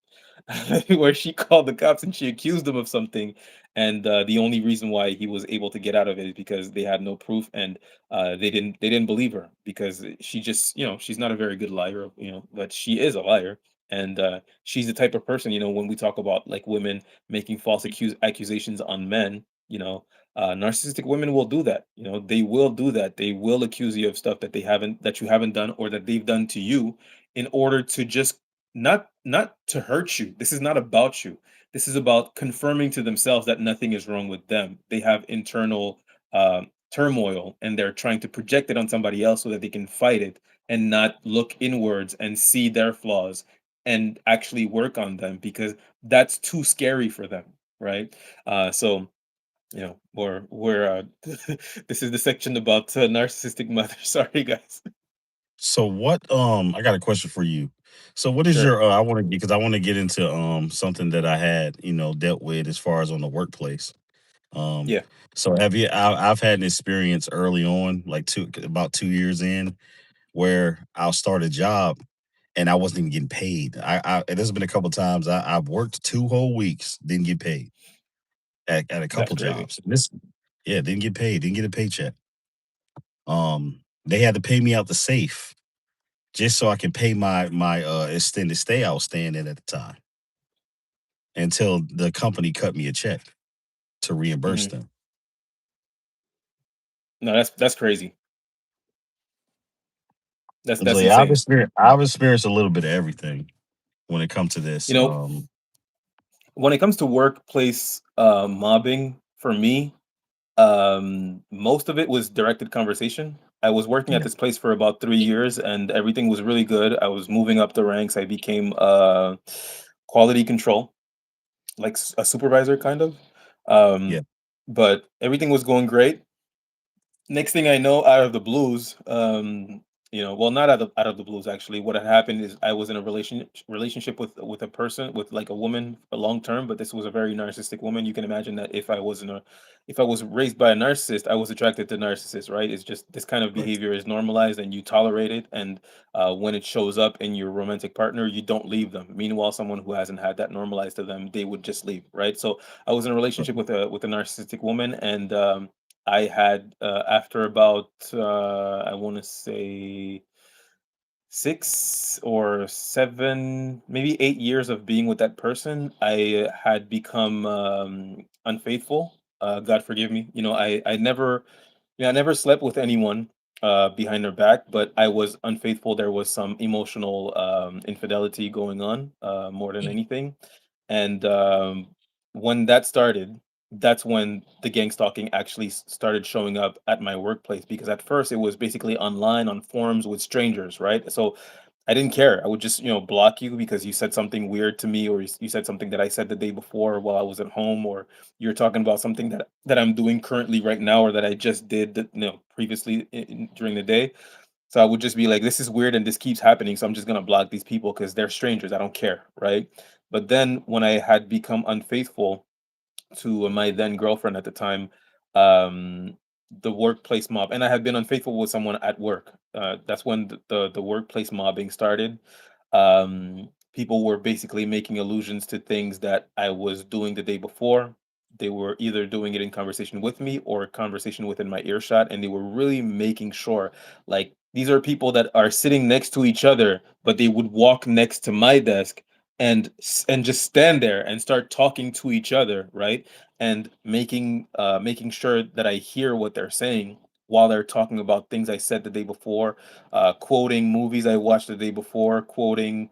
where she called the cops and she accused him of something. And the only reason why he was able to get out of it is because they had no proof, and they didn't believe her, because she just, she's not a very good liar, but she is a liar. And she's the type of person, when we talk about like women making false accusations on men, narcissistic women will do that. They will do that. They will accuse you of stuff that you haven't done, or that they've done to you, in order to just not to hurt you. This is not about you. This is about confirming to themselves that nothing is wrong with them. They have internal turmoil, and they're trying to project it on somebody else so that they can fight it and not look inwards and see their flaws, and actually work on them because that's too scary for them, right? So we're this is the section about narcissistic mothers. Sorry, guys. So what I got a question for you. So what is Sure. your I want to because I want to get into something that I had, dealt with as far as on the workplace. Um Yeah. so I've had an experience early on, like about 2 years in, where I'll start a job and I wasn't even getting paid. And there's been a couple times I've worked 2 whole weeks, didn't get paid at a That's couple crazy. jobs. Yeah, didn't get paid, didn't get a paycheck. They had to pay me out the safe just so I can pay my extended stay I was staying in at the time until the company cut me a check to reimburse Hmm. them. No, that's crazy. And so That's yeah, insane. I've experienced a little bit of everything when it comes to this. You know, when it comes to workplace mobbing, for me, most of it was directed conversation. I was working at Yeah, this place for about 3 years, and everything was really good. I was moving up the ranks. I became quality control, like a supervisor, kind of. yeah, Um, but everything was going great. Next thing I know, out of the blues, well, not out of the blues actually. What had happened is I was in a relationship with a person, with like a woman, a long term, but this was a very narcissistic woman. You can imagine that if I was raised by a narcissist, I was attracted to narcissists, right? It's just this kind of right. behavior is normalized and you tolerate it, and when it shows up in your romantic partner, you don't leave them. Meanwhile, someone who hasn't had that normalized to them, they would just leave, right? So I was in a relationship Right. with a narcissistic woman, and I had after about I want to say 6 or 7, maybe 8 years of being with that person, I had become unfaithful. God forgive me. I never, I never slept with anyone behind their back, but I was unfaithful. There was some emotional infidelity going on more than Yeah, anything, and when that started, that's when the gang stalking actually started showing up at my workplace. Because at first it was basically online on forums with strangers, right? So I didn't care. I would just, block you because you said something weird to me, or you said something that I said the day before while I was at home, or you're talking about something that I'm doing currently right now, or that I just did previously during the day. So I would just be like, this is weird and this keeps happening. So I'm just gonna block these people because they're strangers. I don't care, right? But then when I had become unfaithful to my then girlfriend at the time, um, the workplace mob, and I had been unfaithful with someone at work. That's when the workplace mobbing started. People were basically making allusions to things that I was doing the day before. They were either doing it in conversation with me or conversation within my earshot, and they were really making sure, like, these are people that are sitting next to each other, but they would walk next to my desk and just stand there and start talking to each other, right? And making sure that I hear what they're saying while they're talking about things I said the day before, quoting movies I watched the day before, quoting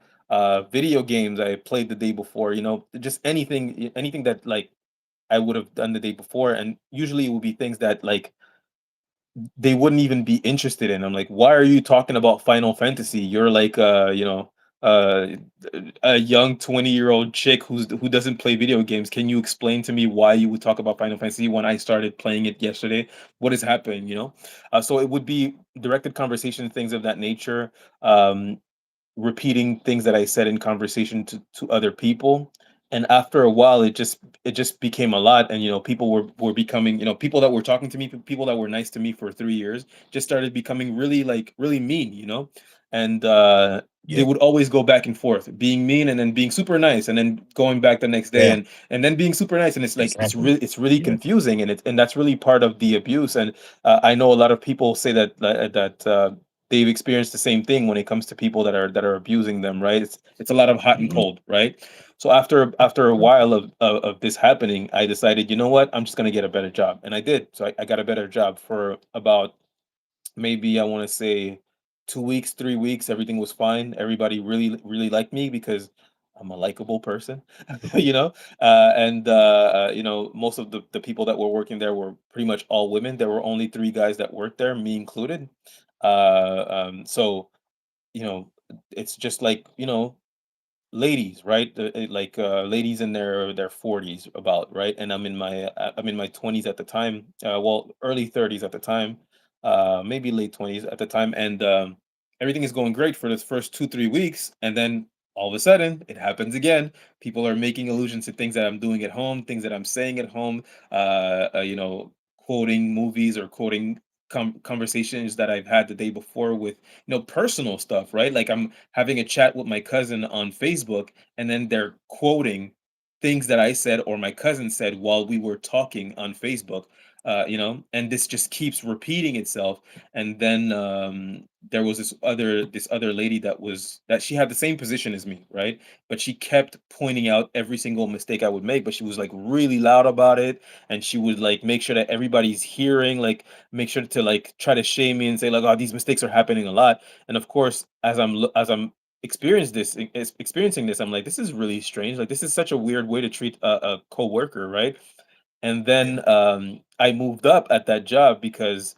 video games I played the day before, just anything that, like, I would have done the day before. And usually it would be things that, like, they wouldn't even be interested in. I'm like, why are you talking about Final Fantasy? You're like, uh, a young 20-year-old chick who doesn't play video games. Can you explain to me why you would talk about Final Fantasy when I started playing it yesterday? What is happening? So it would be directed conversation, things of that nature. Um, Repeating things that I said in conversation to other people. And after a while, it just became a lot. And people were becoming, people that were talking to me, people that were nice to me for 3 years, just started becoming really, like, really mean. And they yeah, would always go back and forth, being mean and then being super nice, and then going back the next day yeah, and then being super nice. And it's like exactly. it's really Yeah, confusing, and that's really part of the abuse. And I know a lot of people say that they've experienced the same thing when it comes to people that are abusing them, right? It's a lot of hot and hmm, cold, right? So after a while of this happening, I decided, you know what, I'm just gonna get a better job, and I did. So I got a better job for about, maybe, I want to say, 2 weeks, 3 weeks. Everything was fine. Everybody really really liked me because I'm a likable person, and most of the people that were working there were pretty much all women. There were only 3 guys that worked there, me included. So, you know, it's just like, ladies, right? Like ladies in their 40s about, right? And I'm in my 20s at the time. Well, early 30s at the time. Maybe late 20s at the time, and everything is going great for this first 2 3 weeks, and then all of a sudden it happens again. People are making allusions to things that I'm doing at home, things that I'm saying at home. You know, quoting movies or quoting conversations that I've had the day before with, personal stuff, right? Like I'm having a chat with my cousin on Facebook, and then they're quoting things that I said or my cousin said while we were talking on Facebook. And this just keeps repeating itself. And then there was this other lady that she had the same position as me, right? But she kept pointing out every single mistake I would make, but she was like really loud about it, and she would like make sure that everybody's hearing, like make sure to like try to shame me and say like, oh, these mistakes are happening a lot. And of course, as I'm experiencing this, I'm like, this is really strange. Like, this is such a weird way to treat a coworker, right? And Yeah. then I moved up at that job because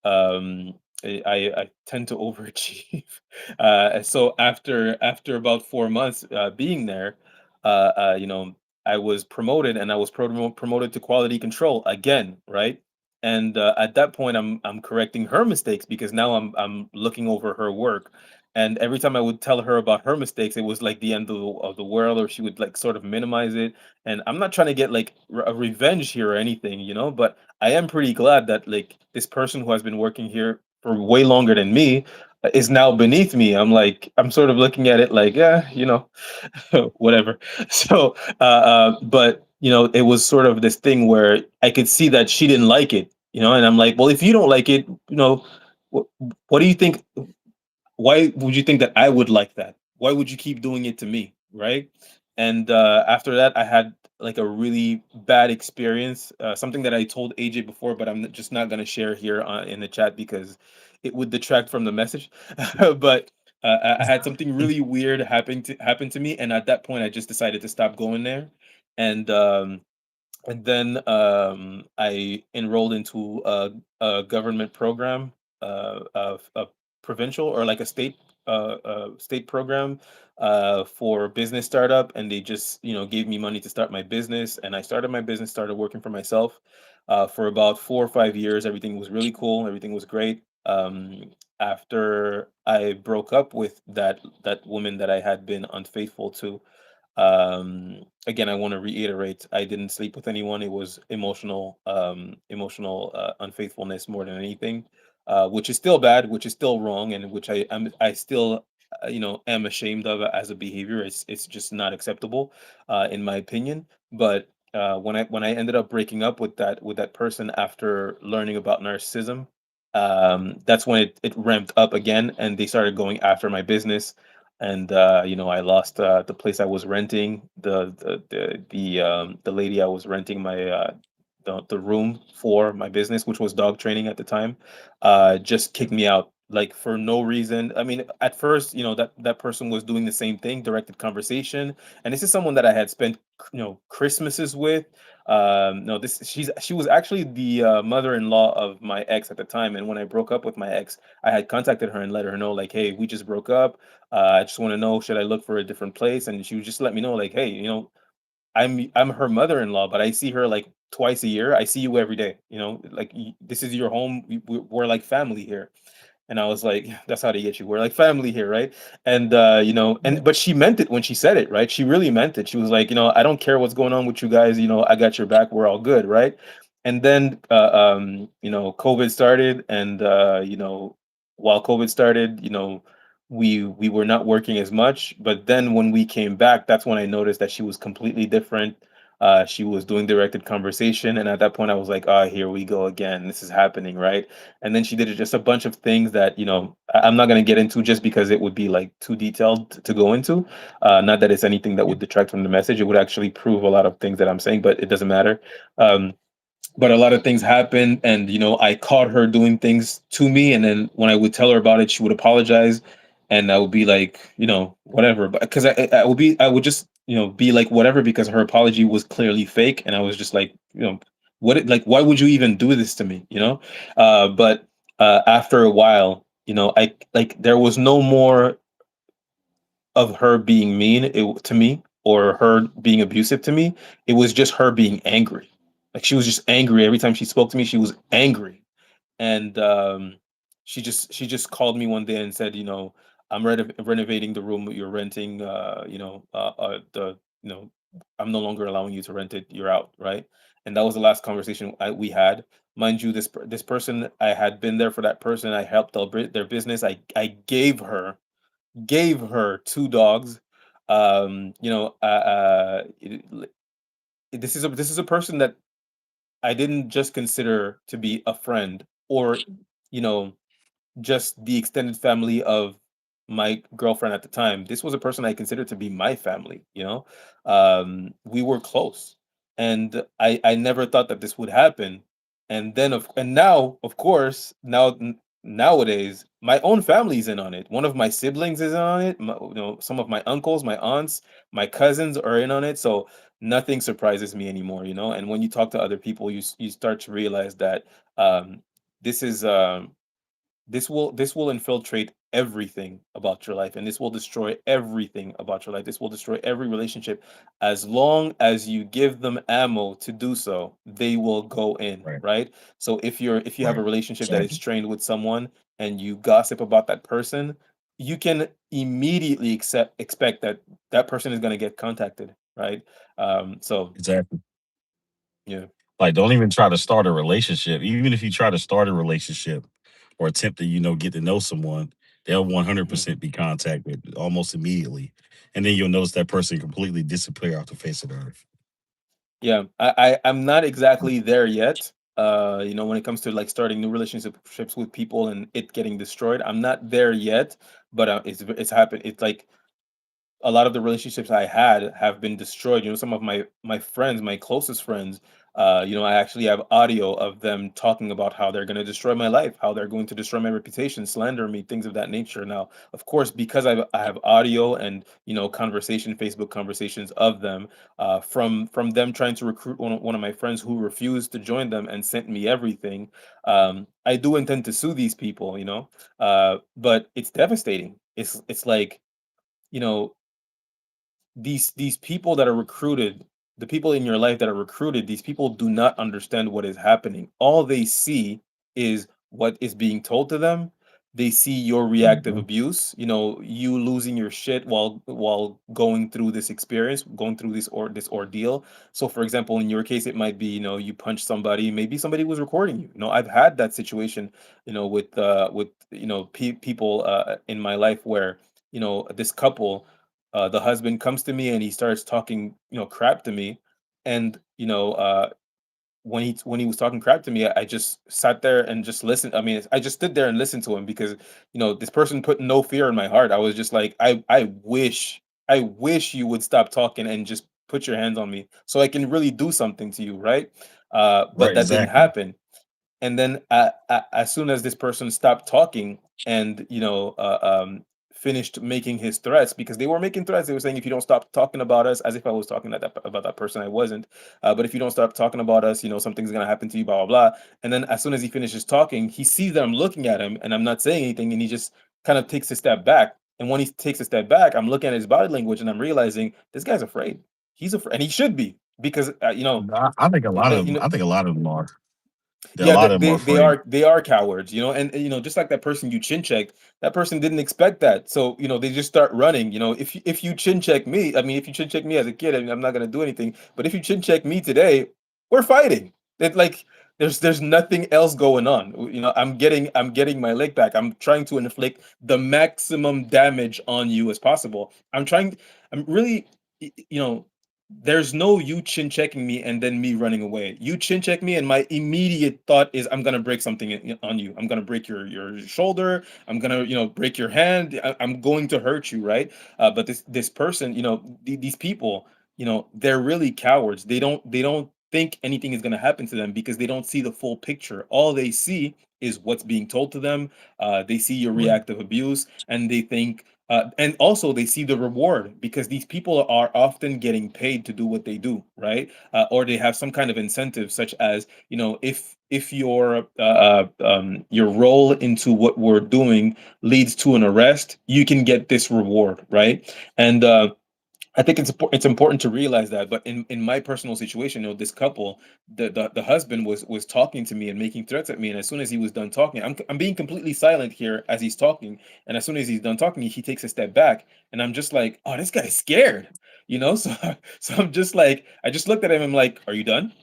um, I tend to overachieve. So after about 4 months being there, I was promoted, and I was promoted to quality control again, right? And at that point, I'm correcting her mistakes because now I'm looking over her work. And every time I would tell her about her mistakes, it was like the end of the world, or she would like sort of minimize it. And I'm not trying to get like a revenge here or anything, but I am pretty glad that like this person who has been working here for way longer than me is now beneath me. I'm sort of looking at it like, yeah, whatever. So, but it was sort of this thing where I could see that she didn't like it, and I'm like, well, if you don't like it, what, what do you think? Why would you think that I would like that? Why would you keep doing it to me, right? And after that, I had like a really bad experience. Something that I told AJ before, but just not gonna share here in the chat because it would detract from the message. But I had something really weird happen to me, and at that point, I just decided to stop going there. And then I enrolled into a government program, of a provincial or like a state program for business startup, and they just gave me money to start my business, and I started my business, started working for myself for about 4 or 5 years. Everything was really cool. Everything was great. After I broke up with that woman that I had been unfaithful to, again, I want to reiterate, I didn't sleep with anyone. It was emotional unfaithfulness more than anything, which is still bad, which is still wrong, and which I still am ashamed of as a behavior. It's just not acceptable, in my opinion. But when I ended up breaking up with that person after learning about narcissism, that's when it ramped up again, and they started going after my business. And I lost the place I was renting, the lady I was renting the room for my business, which was dog training at the time, just kicked me out like for no reason. I mean, at first, that person was doing the same thing, directed conversation, and this is someone that I had spent Christmases with. No, this she was actually the mother-in-law of my ex at the time, and when I broke up with my ex, I had contacted her and let her know like, hey, we just broke up. I just want to know, should I look for a different place? And she would just let me know, like, hey, I'm her mother-in-law, but I see her like twice a year. I see you every day. Like this is your home. We're like family here. And I was like, that's how they get you. We're like family here, right? And Yeah. but she meant it when she said it, right? She really meant it. She was like, I don't care what's going on with you guys. I got your back. We're all good, right? And then COVID started, and while COVID started, we were not working as much. But then when we came back, that's when I noticed that she was completely different. She was doing directed conversation, and at that point, I was like, "Ah, here we go again. This is happening, right?" And then she did just a bunch of things that I'm not going to get into just because it would be like too detailed to go into. Not that it's anything that Yeah. would detract from the message. It would actually prove a lot of things that I'm saying, but it doesn't matter. Um, but a lot of things happened, and I caught her doing things to me, and then when I would tell her about it, she would apologize, and I would be like, whatever. But because I would just be like whatever, because her apology was clearly fake, and I was just like, like, why would you even do this to me, but after a while, I like there was no more of her being mean to me or her being abusive to me. It was just her being angry. Like she was just angry every time she spoke to me. She was angry, and she just called me one day and said, I'm renovating the room that you're renting. The I'm no longer allowing you to rent it. You're out, right? And that was the last conversation we had. Mind you, this person, I had been there for that person. I helped their business. I gave her two dogs. This is a person that I didn't just consider to be a friend or you know just the extended family of my girlfriend at the time. This was a person I considered to be my family. We were close, and I never thought that this would happen. And now, of course, nowadays, my own family's in on it. One of my siblings is in on it. Some of my uncles, my aunts, my cousins are in on it. So nothing surprises me anymore. And when you talk to other people, you start to realize that this is this will infiltrate everything about your life, and this will destroy everything about your life. This will destroy every relationship. As long as you give them ammo to do so, they will go in, Right. right? So if you have Right. a relationship that is Exactly. strained with someone and you gossip about that person, you can immediately expect that that person is going to get contacted, right? So Exactly. yeah. Like, don't even try to start a relationship. Even if you try to start a relationship or attempt to, get to know someone, they'll Mhm. 100% be contacted almost immediately. And then you'll notice that person completely disappear off the face of the earth. Yeah, I'm not exactly there yet. When it comes to like starting new relationships with people and it getting destroyed, I'm not there yet. But it's happened. It's like a lot of the relationships I had have been destroyed. Some of my friends, my closest friends, I actually have audio of them talking about how they're going to destroy my life, how they're going to destroy my reputation, slander me, things of that nature. Now, of course, because I have audio and Facebook conversations of them, from them trying to recruit one of my friends who refused to join them and sent me everything. I do intend to sue these people, but it's devastating. It's like you know these people that are recruited, the people in your life that are recruited, these people do not understand what is happening. All they see is what is being told to them. They see your reactive Mhm. abuse, you losing your shit while going through this experience, going through this ordeal. So for example, in your case, it might be, you punch somebody, maybe somebody was recording you. I've had that situation, with people in my life where, this couple, the husband comes to me and he starts talking, crap to me. And, when he was talking crap to me, I just sat there and just listened. I mean, I just stood there and listened to him because, this person put no fear in my heart. I was just like, I wish you would stop talking and just put your hands on me so I can really do something to you, right? But Right, that didn't exactly. happen. And then as soon as this person stopped talking and finished making his threats, because they were making threats, they were saying, if you don't stop talking about us, as if I was talking about that person. I wasn't. But if you don't stop talking about us, something's gonna happen to you, blah blah blah. And then as soon as he finishes talking, he sees that I'm looking at him and I'm not saying anything, and he just kind of takes a step back. And when he takes a step back, I'm looking at his body language and I'm realizing this guy's afraid. He's afraid, and he should be, because I think a lot of them. you know I think a lot of them are. A yeah, lot they of them are they, they afraid. are they are cowards, and just like that person you chin checked, that person didn't expect that, so they just start running. If you chin check me, I mean, if you chin check me as a kid, I mean, I'm not gonna do anything, but if you chin check me today, we're fighting. It like there's nothing else going on. I'm getting my leg back. I'm trying to inflict the maximum damage on you as possible. I'm really, there's no you chin checking me and then me running away. You chin check me, and my immediate thought is I'm gonna break something on you. I'm gonna break your shoulder. I'm gonna break your hand. I'm going to hurt you, right? But this person, these people, they're really cowards. They don't think anything is gonna happen to them because they don't see the full picture. All they see is what's being told to them. They see your Right. reactive abuse, and they think And also they see the reward because these people are often getting paid to do what they do, right? Or they have some kind of incentive, such as, if your role into what we're doing leads to an arrest, you can get this reward, right? And I think it's important to realize that. But in my personal situation, this couple, the husband was talking to me and making threats at me, and as soon as he was done talking, I'm being completely silent here as he's talking, and as soon as he's done talking, he takes a step back, and I'm just like, oh, this guy's scared, So so I'm just like, I just looked at him, I'm like, are you done?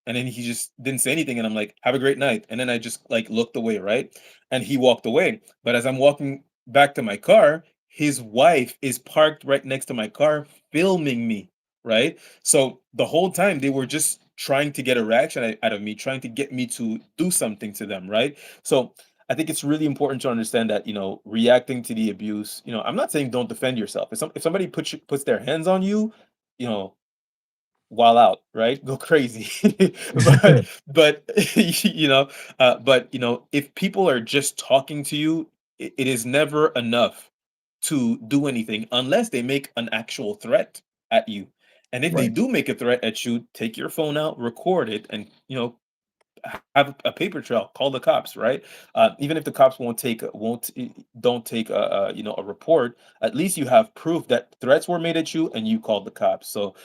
And then he just didn't say anything, and I'm like, have a great night. And then I just like looked away, right? And he walked away. But as I'm walking back to my car, his wife is parked right next to my car filming me, right? So the whole time they were just trying to get a reaction out of me, trying to get me to do something to them, right? So I think it's really important to understand that, reacting to the abuse, I'm not saying don't defend yourself. If somebody puts their hands on you, you know while out, right? Go crazy. But if people are just talking to you, it is never enough to do anything unless they make an actual threat at you. And if they Right. do make a threat at you, take your phone out, record it, and have a paper trail. Call the cops, right? Even if the cops don't take a report, at least you have proof that threats were made at you and you called the cops. So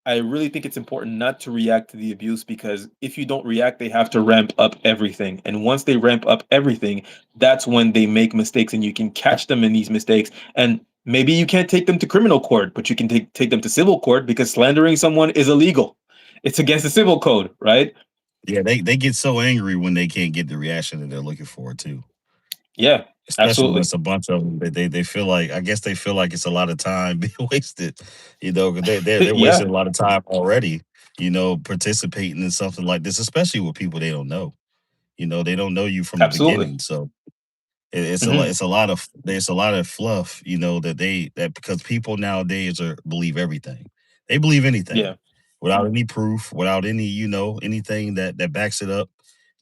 I really think it's important not to react to the abuse, because if you don't react, they have to ramp up everything. And once they ramp up everything, that's when they make mistakes and you can catch them in these mistakes. And maybe you can't take them to criminal court, but you can take them to civil court, because slandering someone is illegal. It's against the civil code, right? Yeah, they get so angry when they can't get the reaction that they're looking for too. Yeah, Especially when absolutely. it's a bunch of them, they feel like, I guess they feel like it's a lot of time being wasted, 'cause they're Yeah, wasting a lot of time already, participating in something like this, especially with people they don't know. They don't know you from the absolutely. beginning, so it's a lot. Hmm. It's a lot of there's a lot of fluff, that because people nowadays believe everything. They believe anything Yeah, without any proof, without anything that backs it up.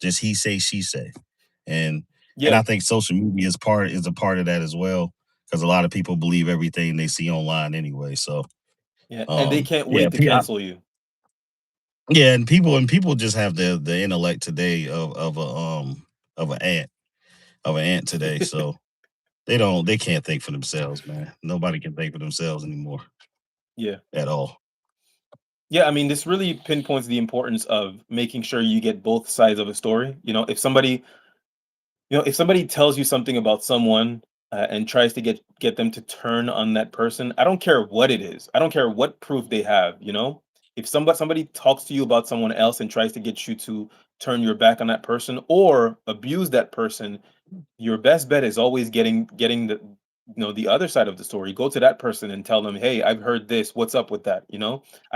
Just he say, she say, and yeah, I think social media is a part of that as well, because a lot of people believe everything they see online anyway. So yeah. And they can't yeah, wait to cancel you. yeah, and people just have the intellect today of an ant of an ant today. So they can't think for themselves, man. Nobody can think for themselves anymore Yeah. at all. Yeah, I mean, this really pinpoints the importance of making sure you get both sides of a story. If somebody tells you something about someone, and tries to get them to turn on that person, I don't care what it is. I don't care what proof they have. If somebody talks to you about someone else and tries to get you to turn your back on that person or abuse that person, your best bet is always getting the other side of the story. Go to that person and tell them, hey, I've heard this, what's up with that? I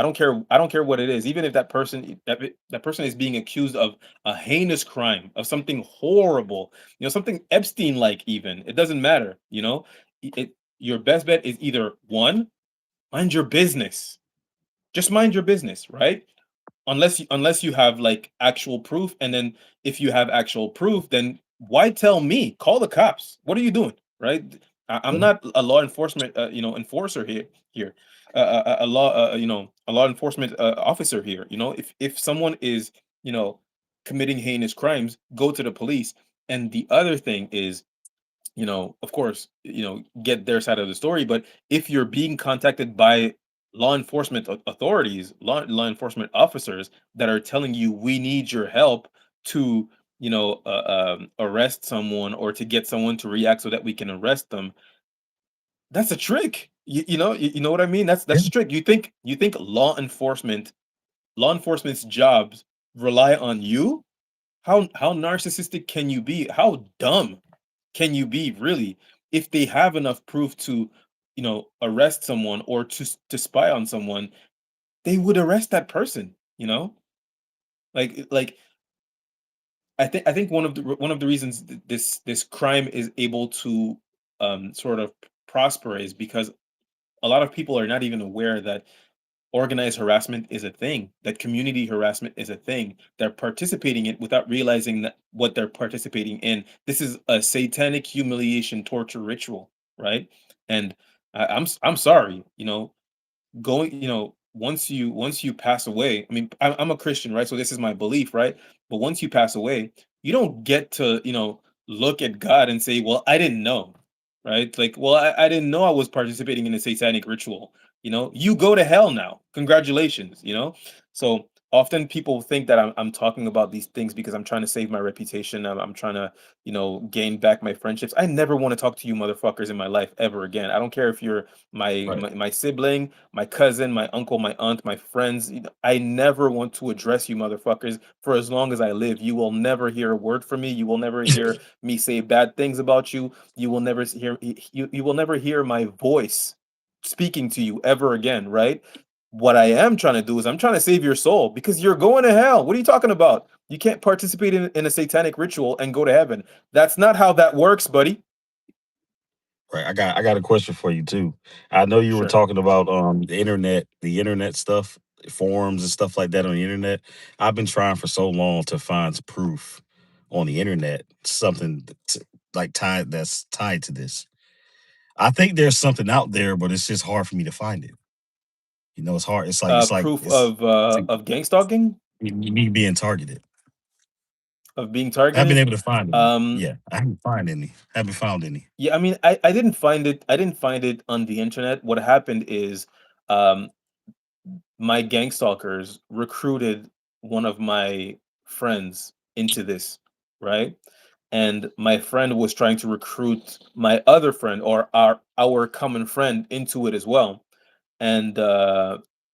don't care what it is, even if that person is being accused of a heinous crime, of something horrible, something Epstein like. Even, it doesn't matter. Your best bet is either one, mind your business, just mind your business, right? Unless you have like actual proof. And then if you have actual proof, then why tell me? Call the cops. What are you doing, right? I'm Right. not a law enforcement enforcer here, a law enforcement officer here. If someone is committing heinous crimes, go to the police. And the other thing is, of course, get their side of the story. But if you're being contacted by law enforcement authorities, law enforcement officers that are telling you, we need your help to, arrest someone, or to get someone to react so that we can arrest them, that's a trick. You know what I mean? That's a trick. You think law enforcement's jobs rely on you? How narcissistic can you be? How dumb can you be, really? If they have enough proof to, arrest someone, or to spy on someone, they would arrest that person. Like, I think one of the reasons this crime is able to sort of prosper is because a lot of people are not even aware that organized harassment is a thing, that community harassment is a thing. They're participating in it without realizing that what they're participating in. This is a satanic humiliation torture ritual. right? And I'm sorry, going, once you pass away, I mean, I'm a Christian, right? So this is my belief, right? But once you pass away, you don't get to, look at God and say, well, I didn't know, right? Like, well, I didn't know I was participating in a satanic ritual. You go to hell now, congratulations. So often people think that I'm talking about these things because I'm trying to save my reputation. I'm trying to, gain back my friendships. I never want to talk to you motherfuckers in my life ever again. I don't care if you're Right. my sibling, my cousin, my uncle, my aunt, my friends. I never want to address you motherfuckers for as long as I live. You will never hear a word from me. You will never hear me say bad things about you. You will never you will never hear my voice speaking to you ever again, right? What I am trying to do is I'm trying to save your soul because you're going to hell. What are you talking about? You can't participate in a satanic ritual and go to heaven. That's not how that works, buddy. Right. I got a question for you too. I know you were Sure. talking about the internet stuff, forums and stuff like that on the internet. I've been trying for so long to find proof on the internet, something like tied to this. I think there's something out there, but it's just hard for me to find it. It's hard. Proof It's like of gang stalking, me being targeted. of being I haven't been targeted. able to find any. Um, Yeah, I haven't find any. Haven't found any. yeah, I mean, I didn't find it. I didn't find it on the internet. What happened is, um, my gang stalkers recruited one of my friends into this, right? And my friend was trying to recruit my other friend, or our common friend, into it as well. And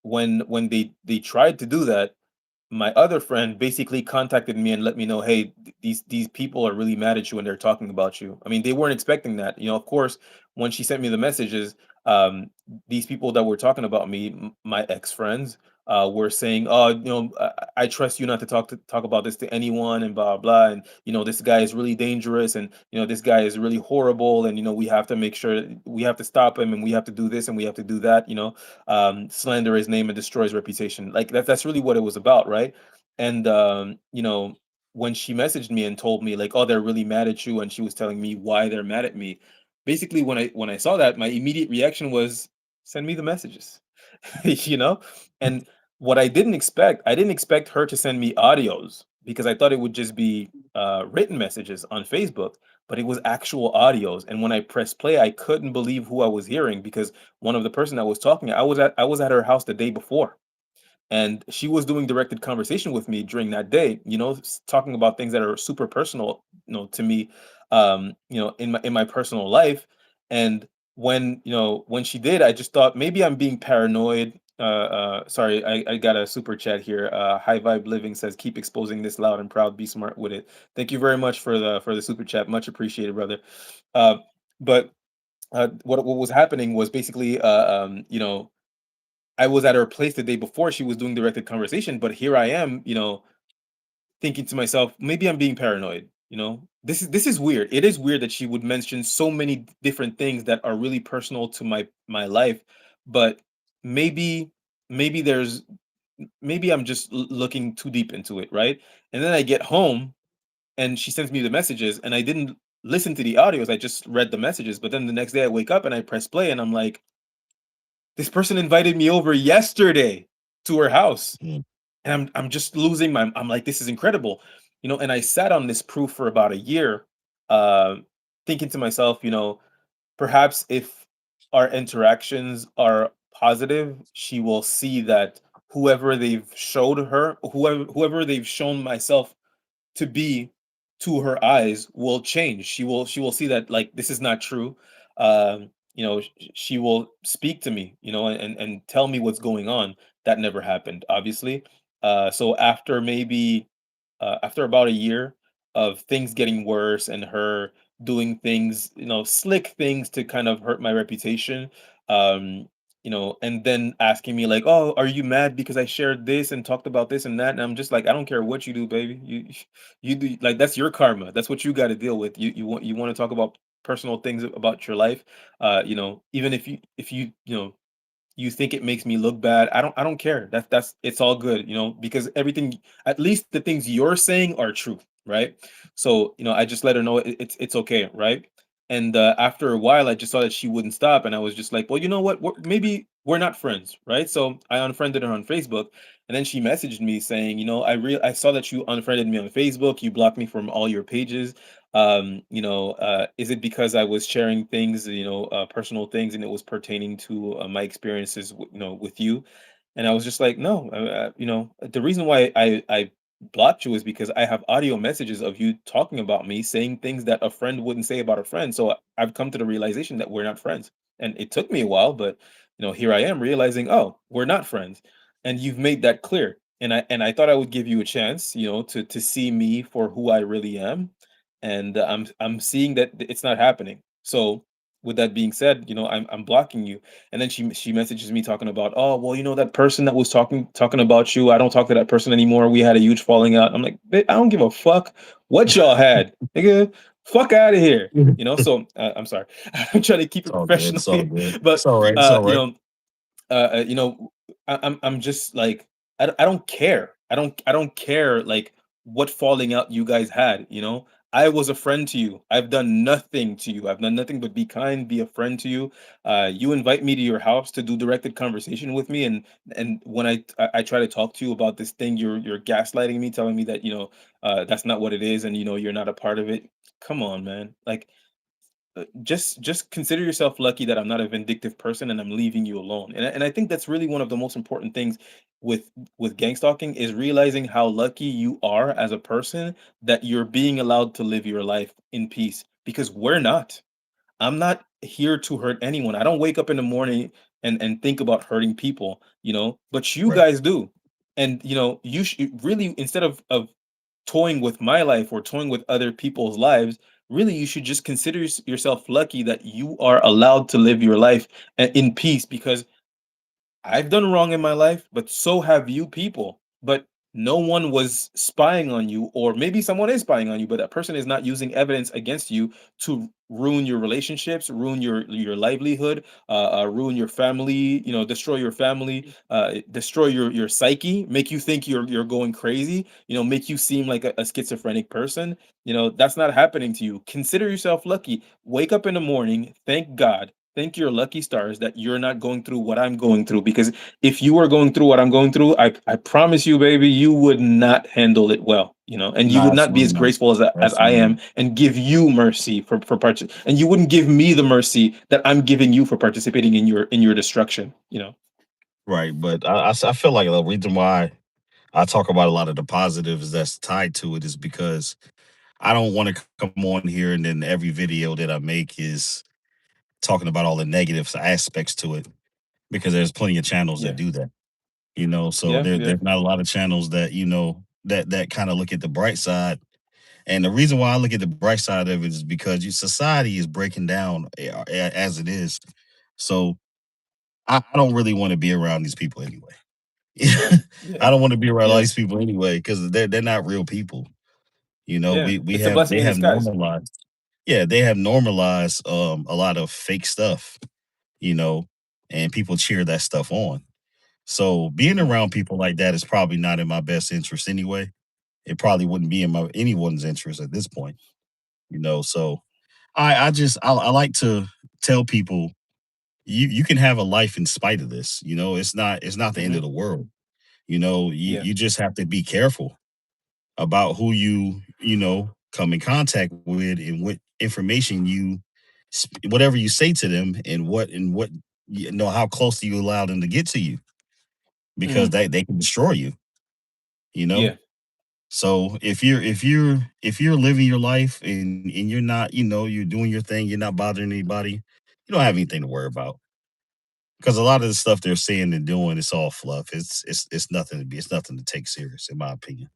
when they tried to do that, my other friend basically contacted me and let me know, hey, these people are really mad at you and they're talking about you. I mean, they weren't expecting that. Of course, when she sent me the messages, these people that were talking about me, my ex friends, were saying, oh, I trust you not to talk about this to anyone, and blah blah. And this guy is really dangerous, and this guy is really horrible, and we have to make sure we have to stop him, and we have to do this and we have to do that. Slander his name and destroy his reputation. Like that's really what it was about, right? And when she messaged me and told me like, oh, they're really mad at you, and she was telling me why they're mad at me. Basically, when I saw that, my immediate reaction was send me the messages, you know. And what I didn't expect her to send me audios because I thought it would just be written messages on Facebook, but it was actual audios. And when I pressed play, I couldn't believe who I was hearing because one of the person that was talking, I was at her house the day before, and she was doing directed conversation with me during that day, talking about things that are super personal, to me, in my personal life. And when she did, I just thought maybe I'm being paranoid. Sorry, I got a super chat here. High Vibe Living says, keep exposing this loud and proud, be smart with it. Thank you very much for the super chat, much appreciated, brother. Uh, but what was happening was basically, I was at her place the day before she was doing directed conversation, but here I am, thinking to myself, maybe I'm being paranoid. This is weird. It is weird that she would mention so many different things that are really personal to my life, but maybe maybe there's maybe I'm just looking too deep into it, right? And then I get home and she sends me the messages, and I didn't listen to the audios. I just read the messages, but then the next day I wake up and I press play and I'm like, this person invited me over yesterday to her house, Mm. and I'm just losing my. I'm like, this is incredible, And I sat on this proof for about a year, uh, thinking to myself, perhaps if our interactions are positive, she will see that whoever they've shown myself to be to her eyes will change. She will see that, like, this is not true. She will speak to me, and tell me what's going on. That never happened, obviously. So after about a year of things getting worse and her doing things, slick things to kind of hurt my reputation, and then asking me like, "Oh, are you mad because I shared this and talked about this and that?" And I'm just like, "I don't care what you do, baby. You do, like, that's your karma. That's what you got to deal with. You want to talk about personal things about your life, even if you think it makes me look bad. I don't care. That's it's all good, because everything, at least the things you're saying are true, right? So, I just let her know it's okay, right? And after a while, I just saw that she wouldn't stop, and I was just like, well, you know what? Maybe we're not friends, right? So I unfriended her on Facebook, and then she messaged me saying, I saw that you unfriended me on Facebook. You blocked me from all your pages. Is it because I was sharing things, personal things, and it was pertaining to my experiences, with you? And I was just like, no, the reason why I blocked you is because I have audio messages of you talking about me, saying things that a friend wouldn't say about a friend. So I've come to the realization that we're not friends. And it took me a while, but here I am realizing, oh, we're not friends. And you've made that clear. And I thought I would give you a chance, to see me for who I really am. And I'm seeing that it's not happening. So with that being said, I'm blocking you. And then she messages me talking about, oh, well, that person that was talking about you, I don't talk to that person anymore. We had a huge falling out. I'm like, "Babe, I don't give a fuck what y'all had, nigga. Fuck out of here." So I'm sorry. I'm trying to keep It's it all good. professional It's all here, good. but It's all right. It's all right. uh, you know, I'm just like, I don't care. I don't care like what falling out you guys had. I was a friend to you. I've done nothing to you. I've done nothing but be kind, be a friend to you. You invite me to your house to do directed conversation with me, and when I try to talk to you about this thing, you're gaslighting me, telling me that that's not what it is, and you're not a part of it. Come on, man. Like, just consider yourself lucky that I'm not a vindictive person and I'm leaving you alone. And I think that's really one of the most important things with gang stalking is realizing how lucky you are as a person that you're being allowed to live your life in peace, because we're not. I'm not here to hurt anyone. I don't wake up in the morning and think about hurting people, but you Right. guys do. And you should really, instead of toying with my life or toying with other people's lives, really you should just consider yourself lucky that you are allowed to live your life in peace, because I've done wrong in my life, but so have you people. But no one was spying on you, or maybe someone is spying on you, but that person is not using evidence against you to ruin your relationships, ruin your livelihood, ruin your family, destroy your family, destroy your psyche, make you think you're going crazy, make you seem like a schizophrenic person. That's not happening to you. Consider yourself lucky. Wake up in the morning, thank God, thank your lucky stars that you're not going through what I'm going through. Because if you were going through what I'm going through, I promise you, baby, you would not handle it well, and you No, would not be absolutely as not. graceful as I Absolutely not. am, and give you mercy for parts, and you wouldn't give me the mercy that I'm giving you for participating in your destruction. Right. But I feel like the reason why I talk about a lot of the positives that's tied to it is because I don't want to come on here and then every video that I make is talking about all the negative aspects to it, because there's plenty of channels that Yeah, do that. So yeah, yeah. there's not a lot of channels that that kind of look at the bright side. And the reason why I look at the bright side of it is because society is breaking down as it is. So I don't really want to be around these people anyway. I Yeah, don't want to be around all yeah, these people anyway because they're not real people. yeah. We It's a have blessing they in have disguise. normalized, yeah, they have normalized a lot of fake stuff, you know, and people cheer that stuff on. So being Hmm. around people like that is probably not in my best interest anyway. It probably wouldn't be in my anyone's interest at this point. So I like to tell people you can have a life in spite of this. It's not the end of Hmm. the world. Yeah. You just have to be careful about who come in contact with and what information whatever you say to them, and what how close do you allow them to get to you, because Hmm. they can destroy you. You know. Yeah. So if you're living your life and you're not, you're doing your thing, you're not bothering anybody, you don't have anything to worry about. Because a lot of the stuff they're saying and doing, it's all fluff. It's nothing to take serious, in my opinion.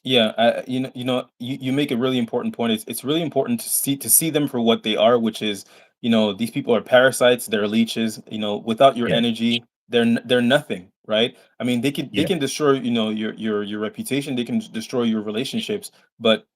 Yeah, you make a really important point. It's really important to see them for what they are, which is, these people are parasites, they're leeches. Without your Yeah, energy, they're nothing, right? I mean, they yeah. can destroy, your reputation, they can destroy your relationships, but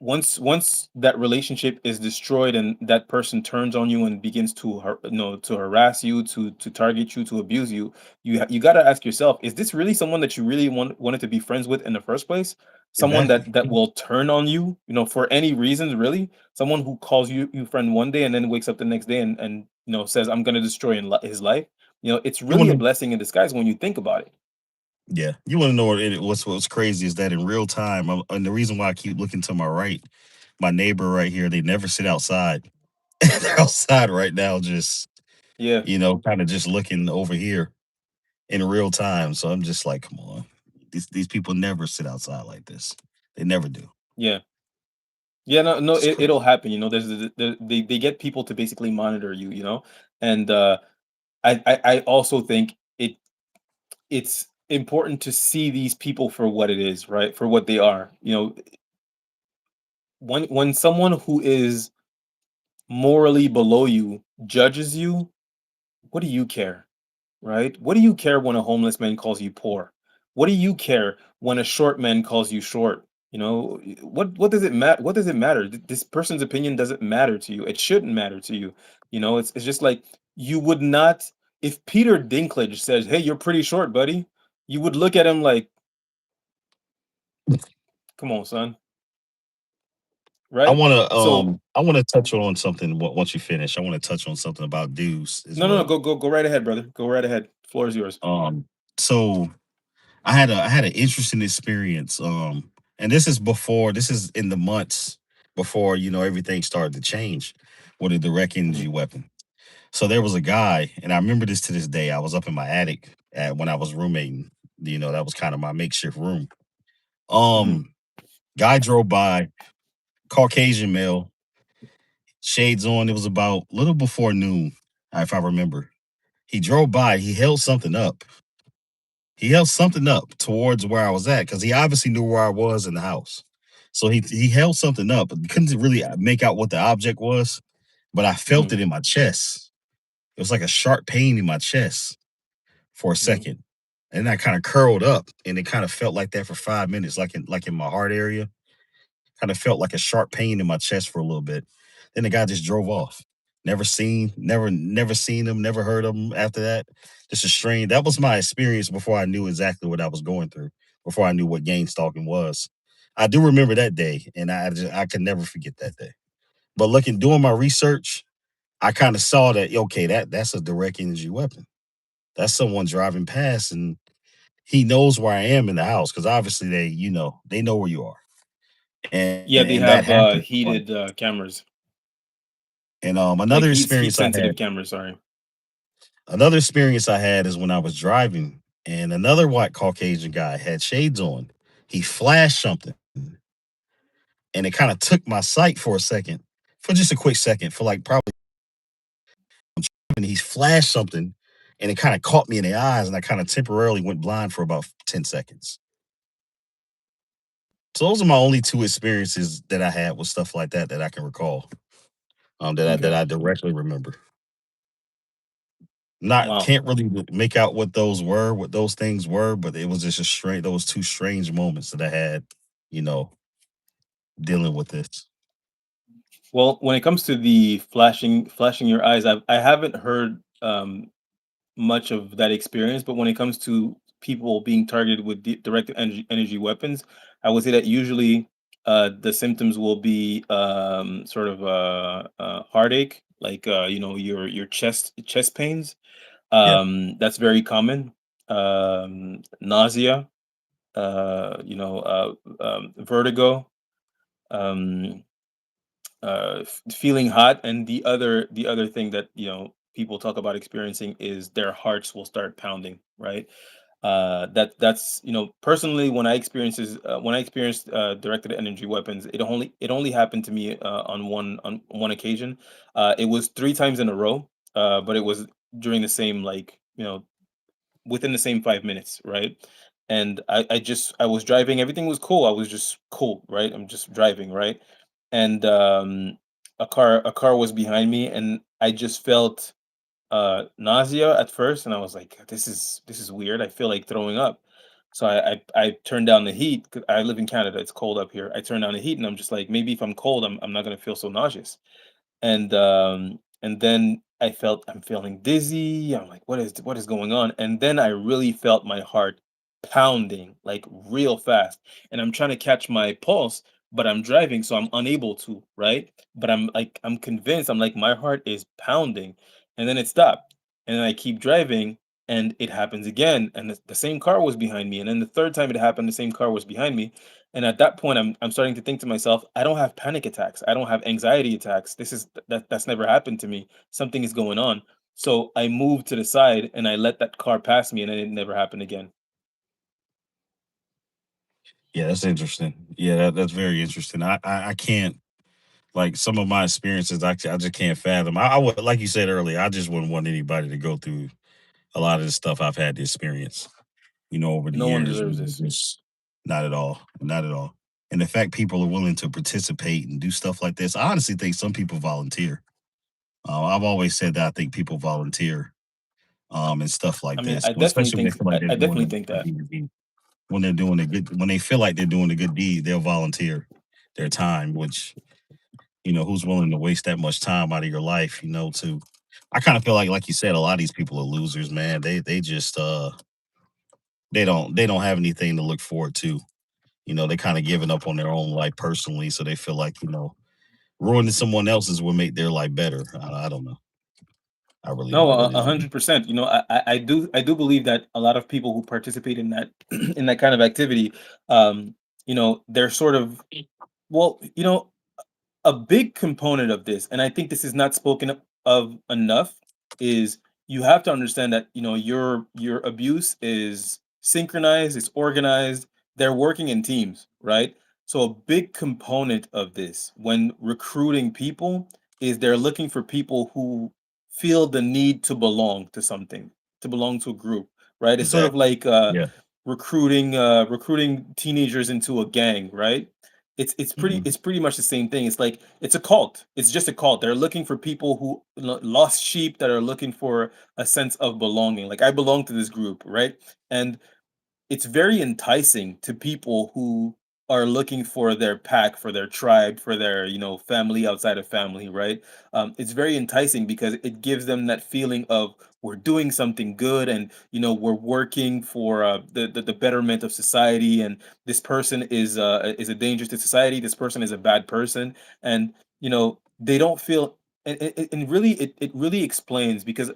once that relationship is destroyed and that person turns on you and begins to harass you, to target you, to abuse you, you got to ask yourself, is this really someone that you really wanted to be friends with in the first place? someone Exactly. that will turn on you, for any reasons really. Someone who calls you friend one day and then wakes up the next day and says, I'm going to destroy his life. It's You really want a to, blessing in disguise when you think about it. yeah, you want to know what's crazy is that in real time, and the reason why I keep looking to my right, my neighbor right here, they never sit outside. They're outside right now, just Yeah, kind of just looking over here in real time. So I'm just like, come on, these people never sit outside like this. They never do. yeah. Yeah, no, no, It's crazy. it'll happen. They get people to basically monitor you, and I also think it's important to see these people for what it is, right? For what they are. When someone who is morally below you judges you, what do you care? Right? What do you care when a homeless man calls you poor? What do you care when a short man calls you short? What does it matter? What does it matter? This person's opinion doesn't matter to you. It shouldn't matter to you. It's just like you would not, if Peter Dinklage says, "Hey, you're pretty short, buddy," you would look at him like, "Come on, son." Right? So I wanna touch on something once you finish. I want to touch on something about dues as no, no, no, well. go right ahead, brother. Go right ahead. Floor is yours. So I had an interesting experience. And this is in the months before everything started to change with a direct Hmm. energy weapon. So there was a guy, and I remember this to this day. I was up in my attic when I was roommating. That was kind of my makeshift room. Hmm. Um, Guy drove by, Caucasian male, shades on. It was about little before noon, if I remember. He drove by. He held something up towards where I was at because he obviously knew where I was in the house. So he held something up, but couldn't really make out what the object was. But I felt Hmm. it in my chest. It was like a sharp pain in my chest for a Hmm. second, and then I kind of curled up, and it kind of felt like that for 5 minutes, like in my heart area. Kind of felt like a sharp pain in my chest for a little bit. Then the guy just drove off. Never seen him, never heard of him after that. Just a strange. That was my experience before I knew exactly what I was going through. Before I knew what gang stalking was. I do remember that day, and I could never forget that day. But doing my research, I kind of saw that okay, that's a direct energy weapon. That's someone driving past, and he knows where I am in the house because obviously they know where you are, Yeah, they and that have happened twice. heated cameras, And like another heat experience I sensitive had, cameras. Sorry. is when I was driving, and another white Caucasian guy had shades on. He flashed something, and it kind of took my sight for a second, for just a quick second, for like probably. And he flashed something, and it kind of caught me in the eyes, and I kind of temporarily went blind for about 10 seconds. So those are my only two experiences that I had with stuff like that I can recall. That Okay. I directly remember. Not Wow. can't really make out what those things were, but it was just a strange those two strange moments that I had, you know, dealing with this. Well, when it comes to the flashing your eyes, I haven't heard much of that experience, but when it comes to people being targeted with directed energy weapons, I would say that usually the symptoms will be sort of heartache, like your chest pains. Yeah. That's very common. Nausea, vertigo, um, feeling hot, and the other thing that people talk about experiencing is their hearts will start pounding, right? That's personally, when I experienced directed energy weapons, it only happened to me on one occasion. It was 3 times in a row, but it was during the same, like, within the same 5 minutes, right? And I was driving, everything was cool. I was just cool, right? I'm just driving, right? And a car was behind me, and I just felt nausea at first, and I was like, this is weird. I feel like throwing up. So I turned down the heat. 'Cause I live in Canada. It's cold up here. I turned down the heat, and I'm just like, maybe if I'm cold, I'm not gonna feel so nauseous. And then I'm feeling dizzy. I'm like, what is going on? And then I really felt my heart. pounding like real fast, and I'm trying to catch my pulse, but I'm driving, so I'm unable to, right? But I'm convinced, I'm like, my heart is pounding, and then it stopped, and then I keep driving, and it happens again, and the same car was behind me, and then the third time it happened, the same car was behind me, and at that point, I'm starting to think to myself, I don't have panic attacks, I don't have anxiety attacks. That's never happened to me. Something is going on. So I moved to the side and I let that car pass me, and then it never happened again. Yeah, that's interesting. Yeah, that's very interesting. I can't, like, some of my experiences. I just can't fathom. I would, like you said earlier, I just wouldn't want anybody to go through a lot of the stuff I've had to experience. Over the No one years. deserves this. Just not at all, not at all. And the fact people are willing to participate and do stuff like this, I honestly think some people volunteer. I've always said that I think people volunteer, and stuff I like mean, this, especially when they feel like they're I doing definitely think a that. good deed. When they're doing a good, when they feel like they're doing a good deed, they'll volunteer their time. Which, who's willing to waste that much time out of your life? To I kind of feel like you said, a lot of these people are losers, man. They just they don't have anything to look forward to. They kind of giving up on their own life personally, so they feel like, ruining someone else's will make their life better. I don't know. No, I really a don't know. 100%. I do believe that a lot of people who participate in that in that kind of activity, they're sort of, well, a big component of this, and I think this is not spoken of enough, is you have to understand that your abuse is synchronized, it's organized, they're working in teams, right? So a big component of this when recruiting people is they're looking for people who feel the need to belong to something, to belong to a group, right? It's sort of Exactly. like Yeah. recruiting teenagers into a gang, right? Hmm. It's pretty much the same thing. It's like it's a cult. It's just a cult. They're looking for people who lost sheep that are looking for a sense of belonging. Like I belong to this group, right? And it's very enticing to people who are looking for their pack, for their tribe, for their family outside of family, right? It's very enticing because it gives them that feeling of we're doing something good, and we're working for the betterment of society, and this person is a danger to society. This person is a bad person, and they don't feel, and really it really explains because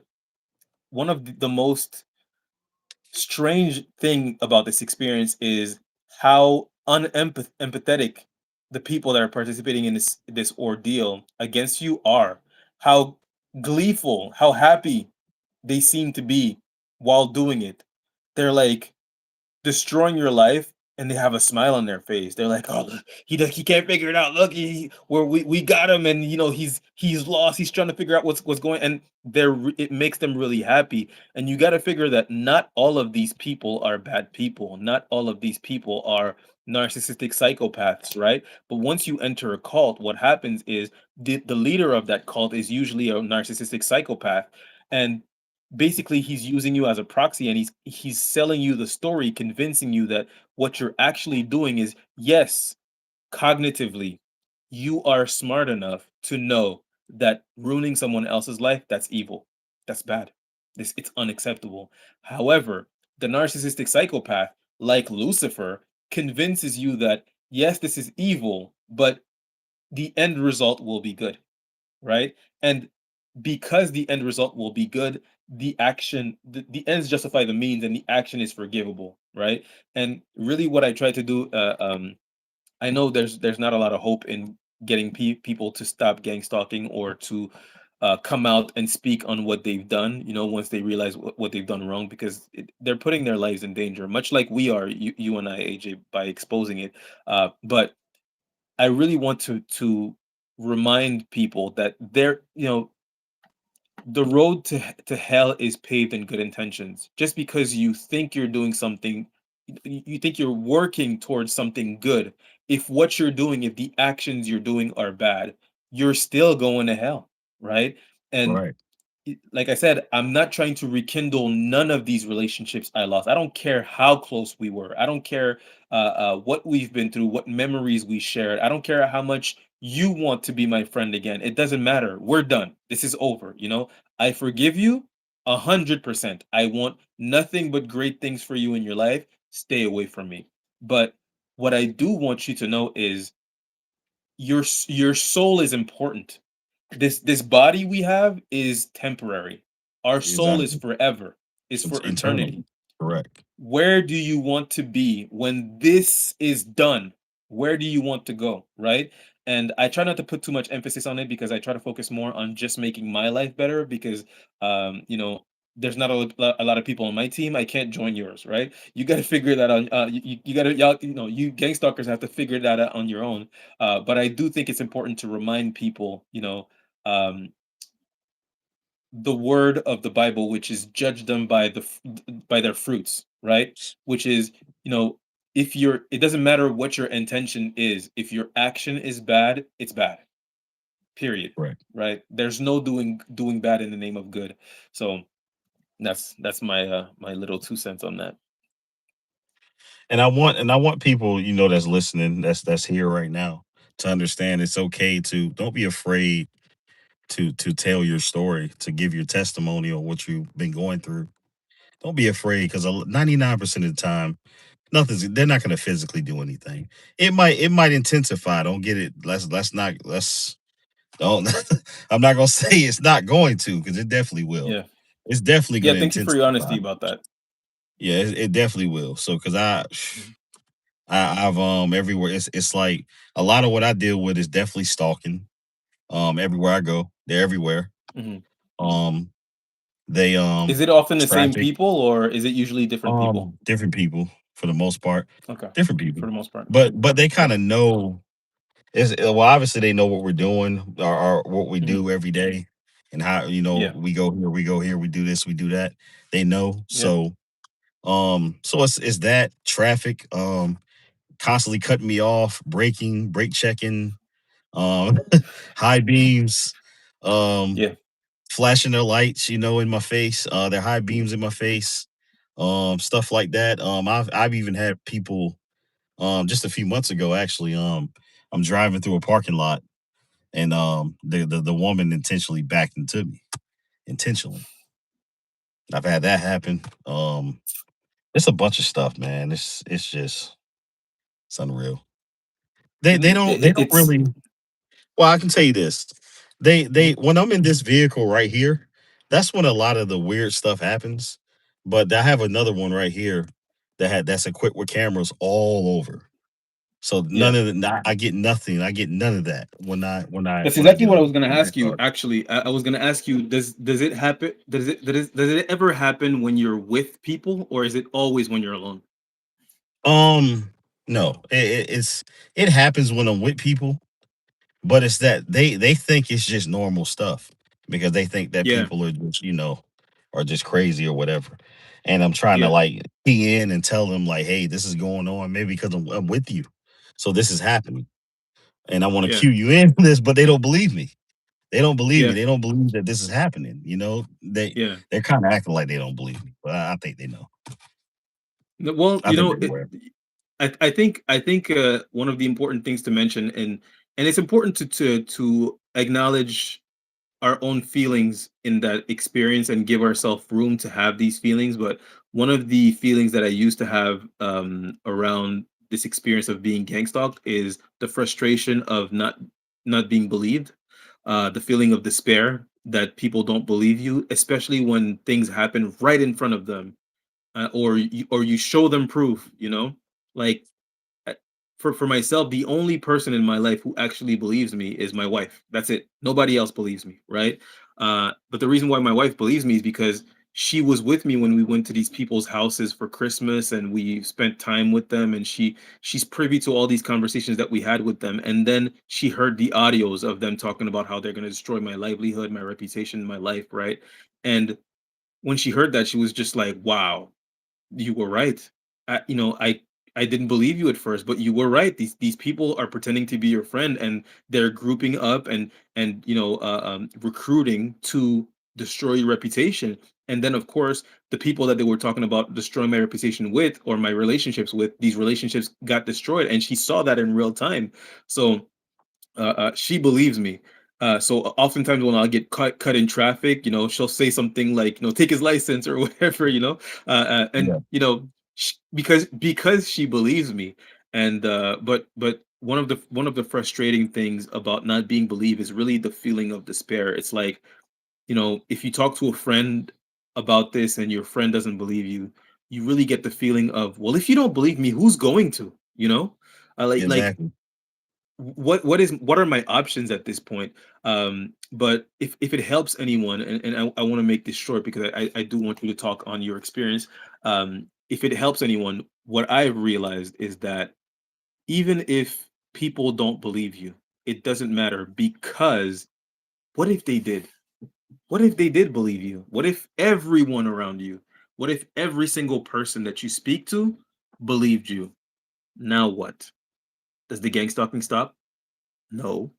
one of the most strange thing about this experience is how unempathetic the people that are participating in this ordeal against you are. How gleeful, how happy they seem to be while doing it. They're like, destroying your life, and they have a smile on their face. They're like, "Oh, he can't figure it out. Look, we got him, and he's lost. He's trying to figure out what's going." And it makes them really happy. And you got to figure that not all of these people are bad people. Not all of these people are narcissistic psychopaths, right? But once you enter a cult, what happens is the leader of that cult is usually a narcissistic psychopath, and basically he's using you as a proxy, and he's selling you the story, convincing you that what you're actually doing is, yes, cognitively you are smart enough to know that ruining someone else's life, that's evil, that's bad, it's unacceptable. However, the narcissistic psychopath, like Lucifer, convinces you that yes, this is evil, but the end result will be good, right? And because the end result will be good, the ends justify the means, and the action is forgivable, right? And really, what I try to do, I know there's not a lot of hope in getting people to stop gang stalking or to come out and speak on what they've done. Once they realize what they've done wrong, because they're putting their lives in danger, much like we are, you and I, AJ, by exposing it. But I really want to remind people that the road to hell is paved in good intentions. Just because you think you're doing something, you think you're working towards something good. If what you're doing, if the actions you're doing are bad, you're still going to hell, right? And Right. like I said, I'm not trying to rekindle none of these relationships I lost. I don't care how close we were. I don't care what we've been through, what memories we shared. I don't care how much you want to be my friend again. It doesn't matter. We're done. This is over. I forgive you 100%. I want nothing but great things for you in your life. stay away from me. But what I do want you to know is your soul is important. This body we have is temporary. Our soul is Exactly. forever, is It's for internal. eternity. Correct. Where do you want to be when this is done? Where do you want to go, right? And I try not to put too much emphasis on it because I try to focus more on just making my life better because there's not a lot of people on my team. I can't join yours, right? You got to figure that on. You got to y'all, you gang stalkers have to figure that out on your own. But I do think it's important to remind people, um, the word of the Bible, which is judge them by by their fruits, right? Which is, you know, if you're, it doesn't matter what your intention is. If your action is bad, it's bad. Period. Correct. Right? There's no doing bad in the name of good. So that's my my little 2 cents on that. And I want people, that's listening, that's here right now, to understand it's okay to don't be afraid to tell your story, to give your testimony on what you've been going through. Don't be afraid because 99% of the time, they're not going to physically do anything. It might intensify. Don't get it. Let's don't. I'm not going to say it's not going to, because it definitely will. Yeah. It's definitely Yeah. going to Thank you for your intensify. honesty about that. Yeah, it definitely will. So, because Mhm. I've everywhere. It's like a lot of what I deal with is definitely stalking. Everywhere I go, they're everywhere. Mhm. Um, they Is it often the same traffic. people or is it usually different people? Different people for the most part. Okay. Different For people, the most part. but they kind Okay. of know. Well, obviously they know what we're doing, or what we Mhm. do every day, and how Yeah. we go here, we go here, we do this, we do that. They know. Yeah. So it's that traffic, constantly cutting me off, braking, brake checking, um, high beams, um, Yeah. flashing their lights, in my face, their high beams in my face, stuff like that. I've even had people, just a few months ago, actually, I'm driving through a parking lot, and the woman intentionally backed into me, intentionally. I've had that happen. It's a bunch of stuff, man. It's just it's unreal. They don't It's really. Well, I can tell you this. They mhm. When I'm in this vehicle right here, that's when a lot of the weird stuff happens. But I have another one right here that's equipped with cameras all over. So Yeah. none of the I get nothing. I get none of that That's when I exactly get what I on was gonna in that ask you. car. Actually, I was gonna ask you, does it happen? Does it ever happen when you're with people, or is it always when you're alone? No, it happens when I'm with people, but it's that they think it's just normal stuff, because they think that Yeah. people are just, are just crazy or whatever. And I'm trying to, Yeah. like, key in and tell them, like, hey, this is going on, maybe because I'm with you. So this is happening. And I want to Yeah. cue you in this, but they don't believe me. They don't believe me. Yeah. They don't believe that this is happening. Yeah. They're kind of acting like they don't believe me, but I think they know. Well, I think they're aware. I think one of the important things to mention, and it's important to acknowledge our own feelings in that experience and give ourselves room to have these feelings. But one of the feelings that I used to have around this experience of being gang stalked is the frustration of not being believed, the feeling of despair that people don't believe you, especially when things happen right in front of them, or you show them proof. Like uh, for myself, the only person in my life who actually believes me is my wife. That's it. Nobody else believes me, right? But the reason why my wife believes me is because she was with me when we went to these people's houses for Christmas and we spent time with them, and she's privy to all these conversations that we had with them. And then she heard the audios of them talking about how they're going to destroy my livelihood, my reputation, my life, right? And when she heard that, she was just like, "Wow, you were right. I didn't believe you at first, but you were right. These people are pretending to be your friend, and they're grouping up and recruiting to destroy your reputation. And then, of course, the people that they were talking about destroying my reputation with, or my relationships with, these relationships got destroyed, and she saw that in real time. So she believes me. So oftentimes when I get cut in traffic, she'll say something like, take his license or whatever, and Yeah. because she believes me. And but one of the frustrating things about not being believed is really the feeling of despair. It's like, if you talk to a friend about this and your friend doesn't believe you, you really get the feeling of, well, if you don't believe me, who's going to? Like Exactly. what are my options at this point? But if it helps anyone, and I want to make this short because I do want you to talk on your experience. If it helps anyone, what I've realized is that even if people don't believe you, it doesn't matter, because what if they did? What if they did believe you? What if everyone around you, what if every single person that you speak to believed you? Now what? Does the gang stalking stop? No.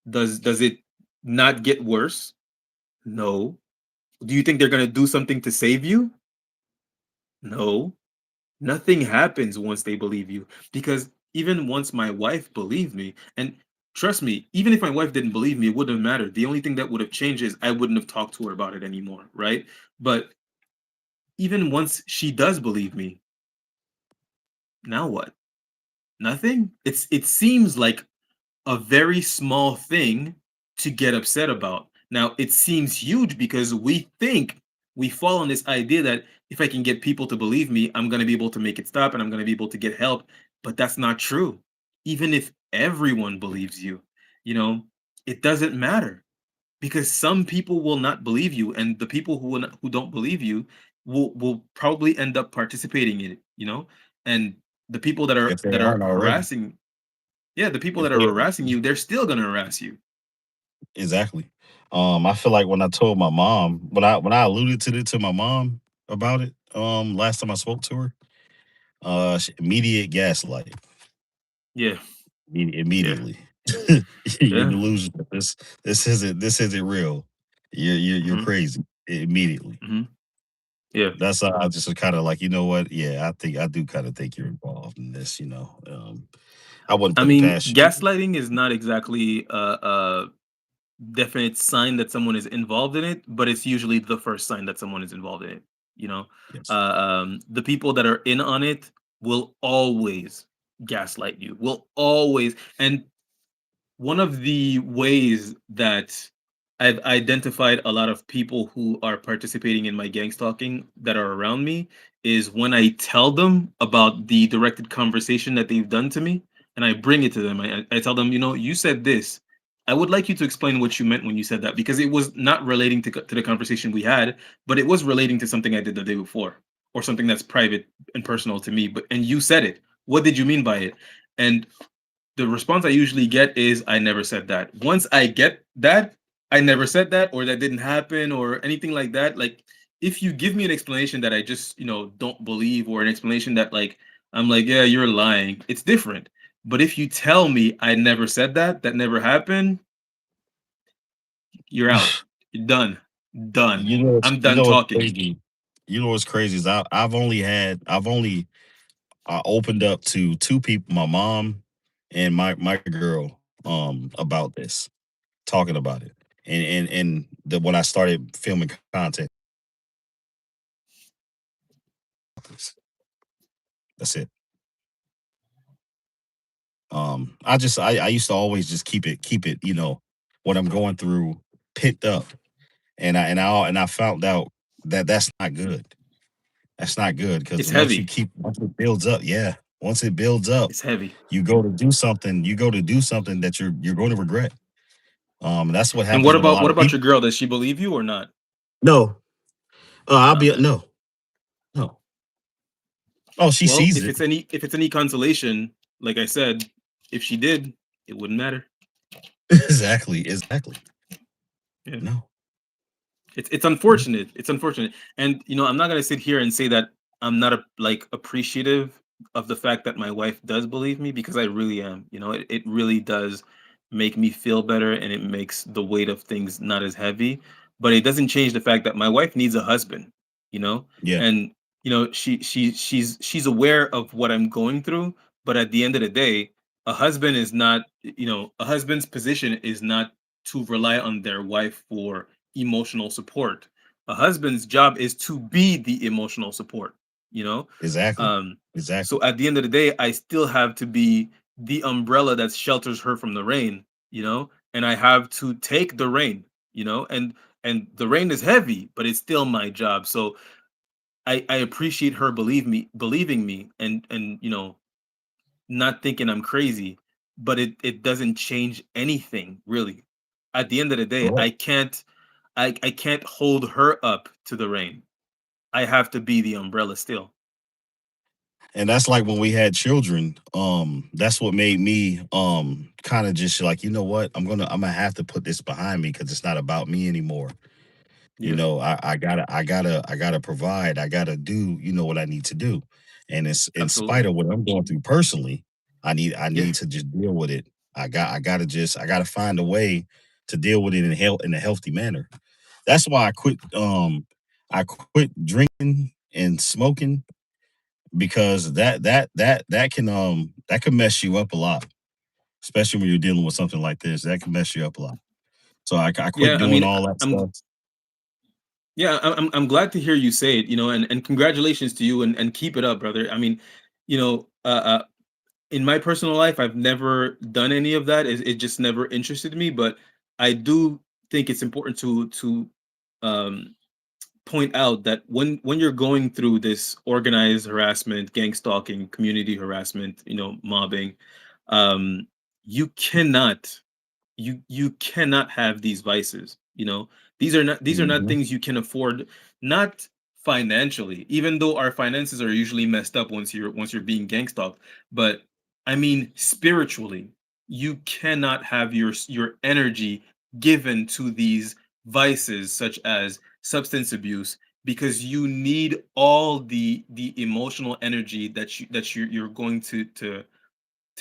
Does it not get worse? No. Do you think they're gonna do something to save you? No. Nothing happens once they believe you. Because even once my wife believed me, and trust me, even if my wife didn't believe me, it wouldn't have mattered. The only thing that would have changed is I wouldn't have talked to her about it anymore, right? But even once she does believe me, now what? Nothing? It seems like a very small thing to get upset about. Now, it seems huge because we fall on this idea that if I can get people to believe me, I'm going to be able to make it stop and I'm going to be able to get help. But that's not true. Even if everyone believes you, you know, it doesn't matter, because some people will not believe you, and the people who don't believe you will probably end up participating in it. And the people that are If they that are aren't already. harassing, yeah, the people If that are they harassing you, they're still gonna harass you. exactly. I feel like when I told my mom, when I alluded to it to my mom about it, last time I spoke to her, immediate gaslight. Yeah, yeah, Immediately. You're yeah. delusional. This isn't real. You're Hmm. crazy. Immediately. Hmm. Yeah. That's how I just kind of like, you know what? Yeah, I do kind of think you're involved in this. I wouldn't I put it mean, past you. gaslighting is not exactly a definite sign that someone is involved in it, but it's usually the first sign that someone is involved in it. You know, Yes. the people that are in on it will always gaslight you. Will always, and one of the ways that I've identified a lot of people who are participating in my gang stalking that are around me is when I tell them about the directed conversation that they've done to me, and I bring it to them. I tell them, you said this. I would like you to explain what you meant when you said that, because it was not relating to the conversation we had, but it was relating to something I did the day before, or something that's private and personal to me. And you said it. What did you mean by it? And the response I usually get is, I never said that. Once I get that, I never said that, or that didn't happen, or anything like that. Like, if you give me an explanation that I just, don't believe, or an explanation that, like, I'm like, yeah, you're lying, it's different. But if you tell me I never said that, that never happened, you're out. You're done. Done. I'm You done know what's talking. crazy. You know what's crazy is I've only opened up to two people, my mom and my girl, about this, talking about it, and when I started filming content, that's it. I used to always just keep it, what I'm going through picked up, and I found out that that's not good. That's not good because It's heavy. once it builds up, yeah, once it builds up, It's heavy. you go to do something that you're going to regret. That's what And happens with a lot what of about people. your girl? Does she believe you or not? No, I'll Oh, be man. no, no. Oh, she Well, sees if it. it's any consolation, like I said, if she did, it wouldn't matter. Exactly. Yeah. No. It's No. unfortunate. It's unfortunate. And I'm not gonna sit here and say that I'm not appreciative of the fact that my wife does believe me, because I really am. It really does make me feel better, and it makes the weight of things not as heavy. But it doesn't change the fact that my wife needs a husband, you know? Yeah. And she's aware of what I'm going through, but at the end of the day, a husband's position is not to rely on their wife for emotional support. A husband's job is to be the emotional support. you know. Exactly. um Exactly. so at the end of the day, I still have to be the umbrella that shelters her from the rain, you know, and I have to take the rain, you know, and the rain is heavy, but it's still my job. So I appreciate her believing me, and you know, not thinking I'm crazy, but it doesn't change anything really. At the end of the day, Correct. I can't hold her up to the rain. I have to be the umbrella still. And that's like when we had children. That's what made me kind of just like, you know what, I'm gonna have to put this behind me because it's not about me anymore. You Yeah, know, I gotta provide. I gotta do, what I need to do. And it's in spite absolutely. of what I'm going through personally, I Yeah, need to just deal with it. I gotta find a way to deal with it in a healthy manner. That's why I quit drinking and smoking because that can mess you up a lot, especially when you're dealing with something like this. That can mess you up a lot. So I quit yeah. I doing mean, all that I'm stuff. yeah, I'm glad to hear you say it. You know, and congratulations to you, and keep it up, brother. I mean, you know, in my personal life, I've never done any of that. It just never interested me. But I do think it's important to um, point out that when you're going through this organized harassment, gang stalking, community harassment, you know, mobbing, um, you cannot you cannot have these vices, you know. These are not Mhm. things you can afford, not financially, even though our finances are usually messed up once you're being gang stalked. But I mean spiritually, you cannot have your energy given to these vices such as substance abuse, because you need all the emotional energy you're going to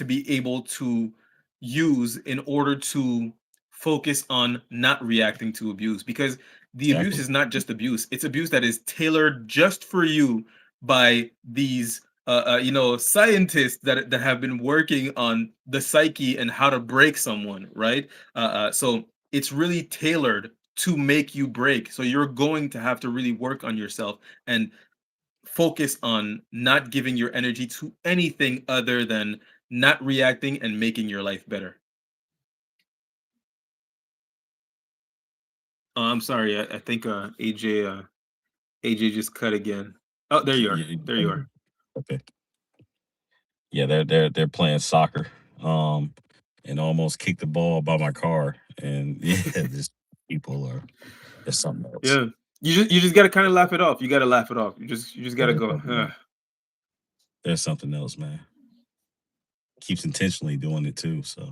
be able to use in order to focus on not reacting to abuse, because the abuse Exactly. is not just abuse, it's abuse that is tailored just for you by these you know, scientists that have been working on the psyche and how to break someone, right? So it's really tailored to make you break, so you're going to have to really work on yourself and focus on not giving your energy to anything other than not reacting and making your life better. I'm sorry. I think AJ just cut again. Oh, there you are. There you are. Okay. Yeah, they're playing soccer, um, and almost kicked the ball by my car, and yeah, this people are there's something else. Yeah. You just gotta kind of laugh it off. You gotta laugh it off. You just gotta There's go. something else. There's something else, man. Keeps intentionally doing it too. So,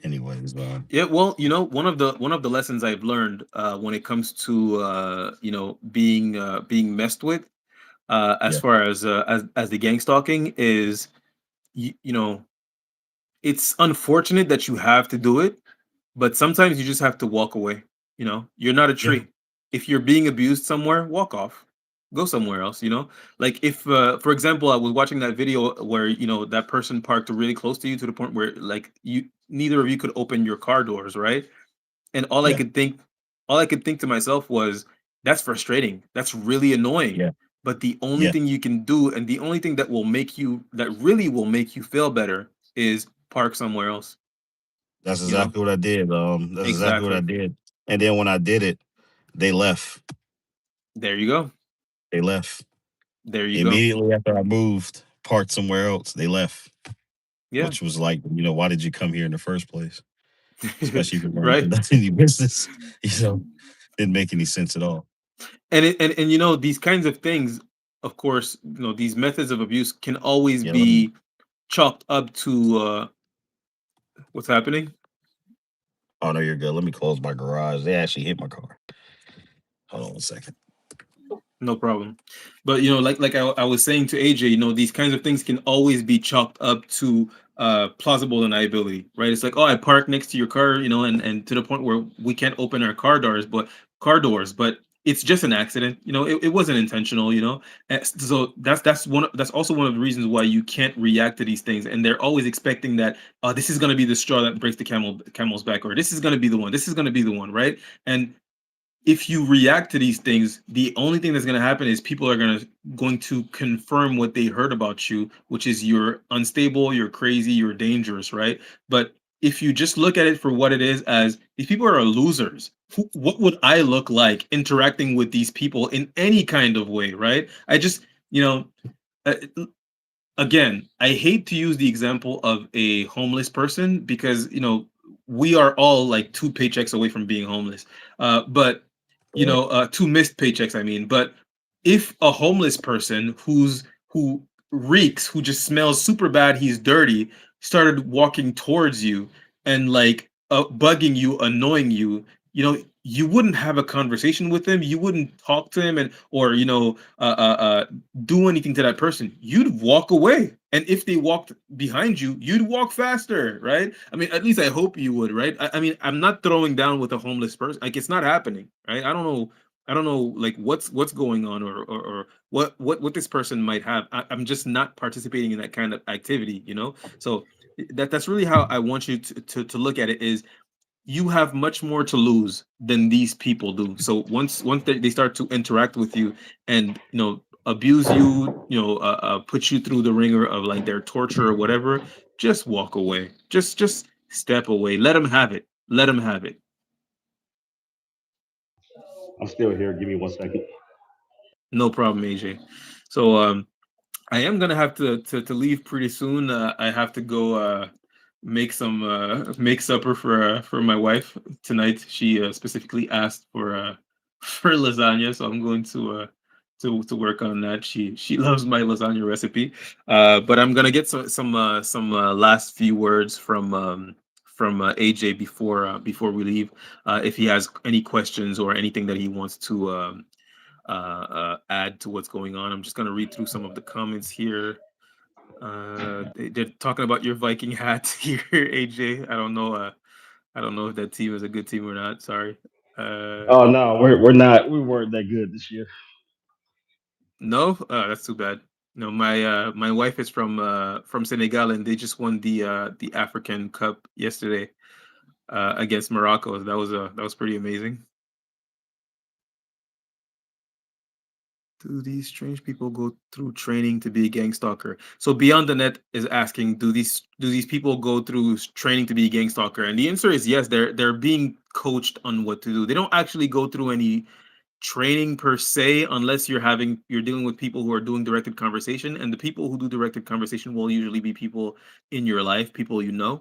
anyways, Yeah. Well, you know, one of the lessons I've learned when it comes to you know, being messed with as yeah, far as the gang stalking is, you know, it's unfortunate that you have to do it, but sometimes you just have to walk away. You know, you're not a yeah, tree. If you're being abused somewhere, walk off. Go somewhere else, you know? Like if for example, I was watching that video where, you know, that person parked really close to you to the point where like you neither of you could open your car doors, right? And yeah, all I could think to myself was, that's frustrating. That's really annoying. yeah, But the only yeah. thing you can do, and the only thing that will make you, that really will make you feel better, is park somewhere else, That's you know? exactly what I did. That's exactly what I Exactly. did. And then when I did it, they left. There you go. They left There you go. immediately after I moved, parked somewhere else. They left, Yeah. which was like, why did you come here in the first place? Especially if you weren't Right. conducting any business. You know, didn't make any sense at all. And you know, these kinds of things, of course, you know, these methods of abuse can always Yeah, let me. be chalked up to what's happening. Oh no, you're good. Let me close my garage. They actually hit my car. Hold on 1 second. No problem. But you know, like I was saying to AJ, you know, these kinds of things can always be chalked up to plausible deniability, right? It's like, oh, I parked next to your car, you know, and to the point where we can't open our car doors, but it's just an accident, you know, it wasn't intentional, you know. And so that's also one of the reasons why you can't react to these things, and they're always expecting that, oh, this is gonna be the straw that breaks the camel's back, or this is gonna be the one, right? And if you react to these things, the only thing that's going to happen is people are going to confirm what they heard about you, which is you're unstable, you're crazy, you're dangerous, right? But if you just look at it for what it is, as these people are losers. What would I look like interacting with these people in any kind of way, right? I just, you know, uh, again, I hate to use the example of a homeless person because we are all like two paychecks away from being homeless. But Right. two missed paychecks. I mean, but if a homeless person who reeks, who just smells super bad, he's dirty, started walking towards you and like bugging you, annoying you, you wouldn't have a conversation with him. You wouldn't talk to him and or do anything to that person. You'd walk away. And if they walked behind you, you'd walk faster, right? I mean, at least I hope you would, right? I mean, I'm not throwing down with a homeless person. Like it's not happening, right? I don't know. I don't know, like what's going on, or what this person might have. I'm just not participating in that kind of activity, So that's really how I want you to look at it. Is you have much more to lose than these people do. So once they start to interact with you and abuse you, put you through the ringer of like their torture or whatever, just walk away. Just step away. Let them have it. Let them have it. I'm still here. Give me 1 second. No problem, AJ. So I am gonna have to leave pretty soon. I have to go make supper for my wife tonight. She specifically asked for for lasagna, so I'm going to work on that. She loves my lasagna recipe. But I'm gonna get some last few words from AJ before we leave. If he has any questions or anything that he wants to add to what's going on. I'm just going to read through some of the comments here. They're talking about your Viking hat here, AJ. I don't know if that team is a good team or not. Sorry. Uh, Oh no, we're not. We weren't that good this year. no, that's too bad. No, my wife is from Senegal, and they just won the African Cup yesterday against Morocco. That was pretty amazing. Do these strange people go through training to be a gang stalker? So Beyond the Net is asking, do these people go through training to be a gang stalker? And the answer is yes. They're being coached on what to do. They don't actually go through any training per se, unless you're dealing with people who are doing directed conversation. And the people who do directed conversation will usually be people in your life, people you know.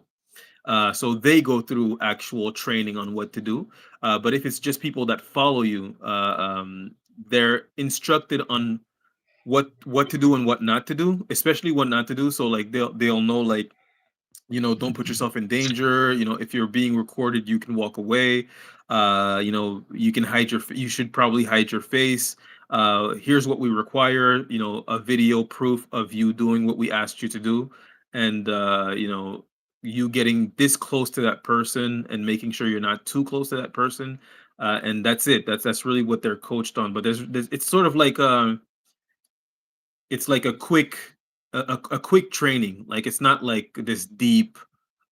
So they go through actual training on what to do. But if it's just people that follow you, they're instructed on what to do and what not to do, especially what not to do. So like they'll know, like, don't put yourself in danger. If you're being recorded, you can walk away. You can you should probably hide your face. Here's what we require, a video proof of you doing what we asked you to do. And you getting this close to that person and making sure you're not too close to that person. And that's it. That's really what they're coached on. But there's it's sort of like it's like a quick training. Like it's not like this deep,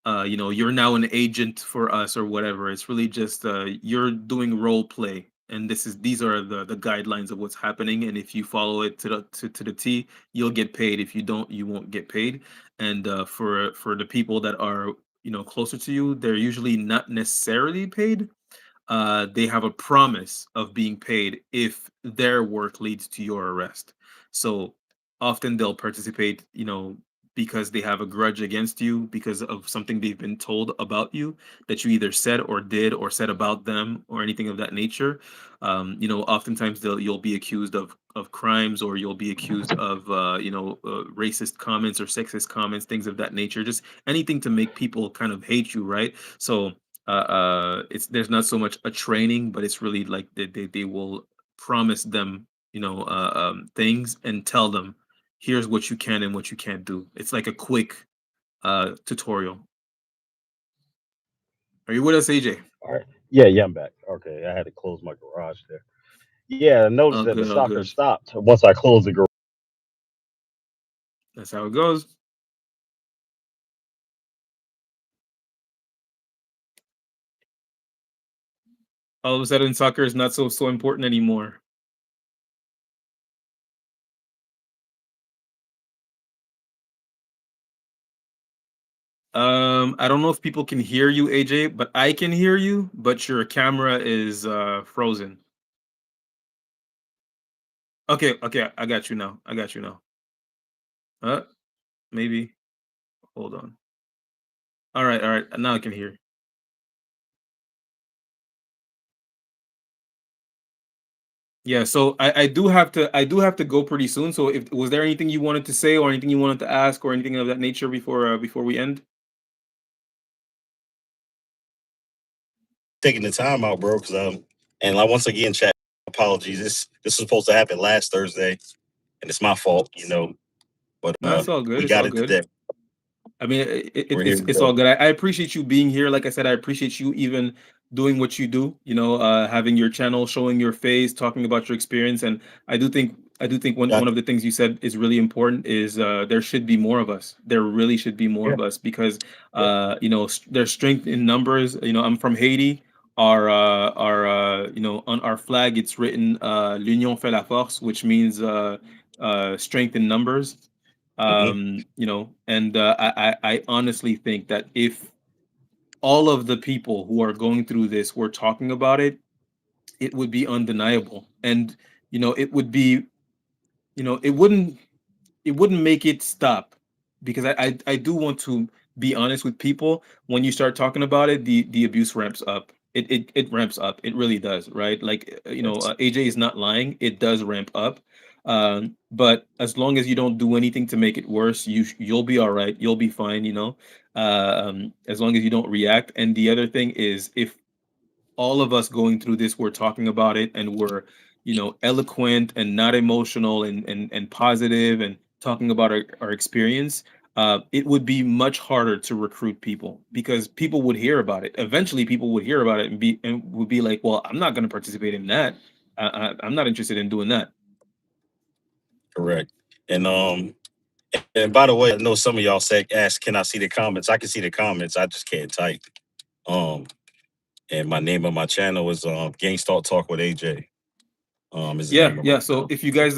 you're now an agent for us or whatever. It's really just you're doing role play, and these are the guidelines of what's happening. And if you follow it to the T, you'll get paid. If you don't, you won't get paid. And for the people that are closer to you, they're usually not necessarily paid. They have a promise of being paid if their work leads to your arrest. So often they'll participate, because they have a grudge against you because of something they've been told about you that you either said or did or said about them or anything of that nature. Oftentimes you'll be accused of crimes, or you'll be accused of racist comments or sexist comments, things of that nature. Just anything to make people kind of hate you, right? So it's there's not so much a training, but it's really like they will promise them things and tell them, here's what you can and what you can't do. It's like a quick tutorial. Are you with us, AJ? All right. Yeah, yeah, I'm back. Okay, I had to close my garage there. Yeah, I noticed Oh, that the good, oh, soccer good. stopped once I closed the garage. That's how it goes. All of a sudden, soccer is not so important anymore. I don't know if people can hear you, AJ, but I can hear you, but your camera is frozen. Okay, okay, I got you now. I got you now. Uh, maybe. Hold on. All right. Now I can hear. Yeah, so I do have to go pretty soon. So if was there anything you wanted to say or anything you wanted to ask or anything of that nature before we end? Taking the time out, bro. Because and like once again, chat apologies. This was supposed to happen last Thursday, and it's my fault, you know. But No, it's all good. we It's got all it good. today. I mean, We're here it's all today. good. I appreciate you being here. Like I said, I appreciate you even doing what you do. You know, having your channel, showing your face, talking about your experience, and I do think Yeah, one of the things you said is really important is there should be more of us. There really should be more yeah, of us because yeah. you know there's strength in numbers. You know, I'm from Haiti. You know, on our flag it's written "L'union fait la force," which means strength in numbers. Hmm. You know, and I honestly think that if all of the people who are going through this were talking about it, it would be undeniable. And, you know, it would be, you know, it wouldn't make it stop because I do want to be honest with people. When you start talking about it, the abuse ramps up. It ramps up. It really does, right? Like you know, Yes, AJ is not lying. It does ramp up. But as long as you don't do anything to make it worse, you'll be all right. You'll be fine. You know, as long as you don't react. And the other thing is, if all of us going through this, we're talking about it and we're, you know, eloquent and not emotional and positive and talking about our experience, it would be much harder to recruit people because people would hear about it. Eventually people would hear about it and would be like, well, I'm not going to participate in that. I'm not interested in doing that. correct. And by the way, I know some of y'all said, "Ask, can I see the comments?" I can see the comments. I just can't type. Um, and my name of my channel is Gangstalk Talk with AJ. Is the Yeah, name of my yeah. So channel. if you guys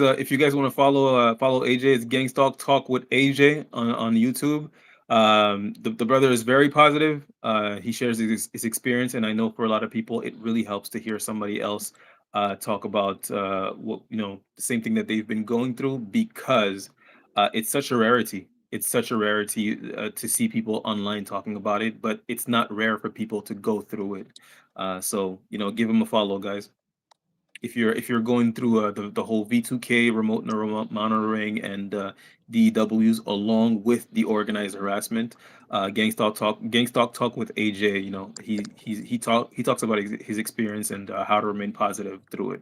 want to follow AJ, it's Gangstalk Talk with AJ on YouTube. The brother is very positive. He shares his experience, and I know for a lot of people, it really helps to hear somebody else talk about what you know the same thing that they've been going through because it's such a rarity. It's such a rarity to see people online talking about it, but it's not rare for people to go through it. So you know, give him a follow, guys. If you're going through the whole V2K remote monitoring and DWs along with the organized harassment, Gangstalk talk with AJ. You know he talks about his experience and how to remain positive through it.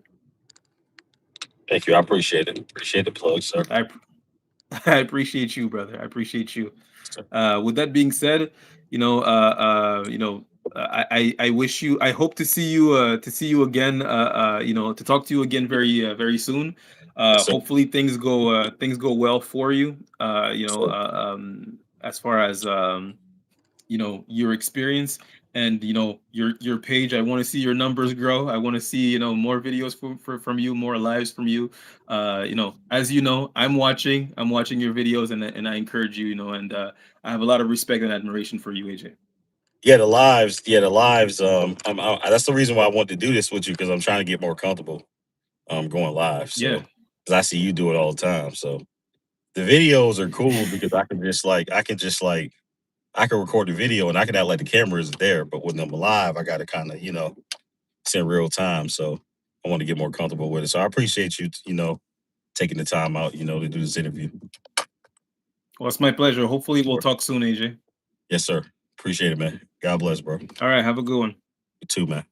Thank you. I appreciate it. Appreciate the plug, sir. I I appreciate you, brother. I appreciate you. Sir. With that being said, you know, I wish you. I hope to see you again. You know, to talk to you again very soon. Yes, sir. Hopefully things go well for you. You Yes, know, sir. as far as you know your experience and you know your page. I want to see your numbers grow. I want to see you know more videos from you, more lives from you. You know, as you know, I'm watching your videos and I encourage you, you know, and I have a lot of respect and admiration for you, AJ. Yeah, the lives. Yeah, the lives. That's the reason why I want to do this with you because I'm trying to get more comfortable. Going live. Yeah. So, because I see you do it all the time. So the videos are cool because I can record the video and I can act like the camera is there. But when I'm live, I got to kind of it's in real time. So I want to get more comfortable with it. So I appreciate you, taking the time out, to do this interview. Well, it's my pleasure. Hopefully we'll Sure. talk soon, AJ. Yes, sir. Appreciate it, man. God bless, bro. All right, have a good one. You too, man.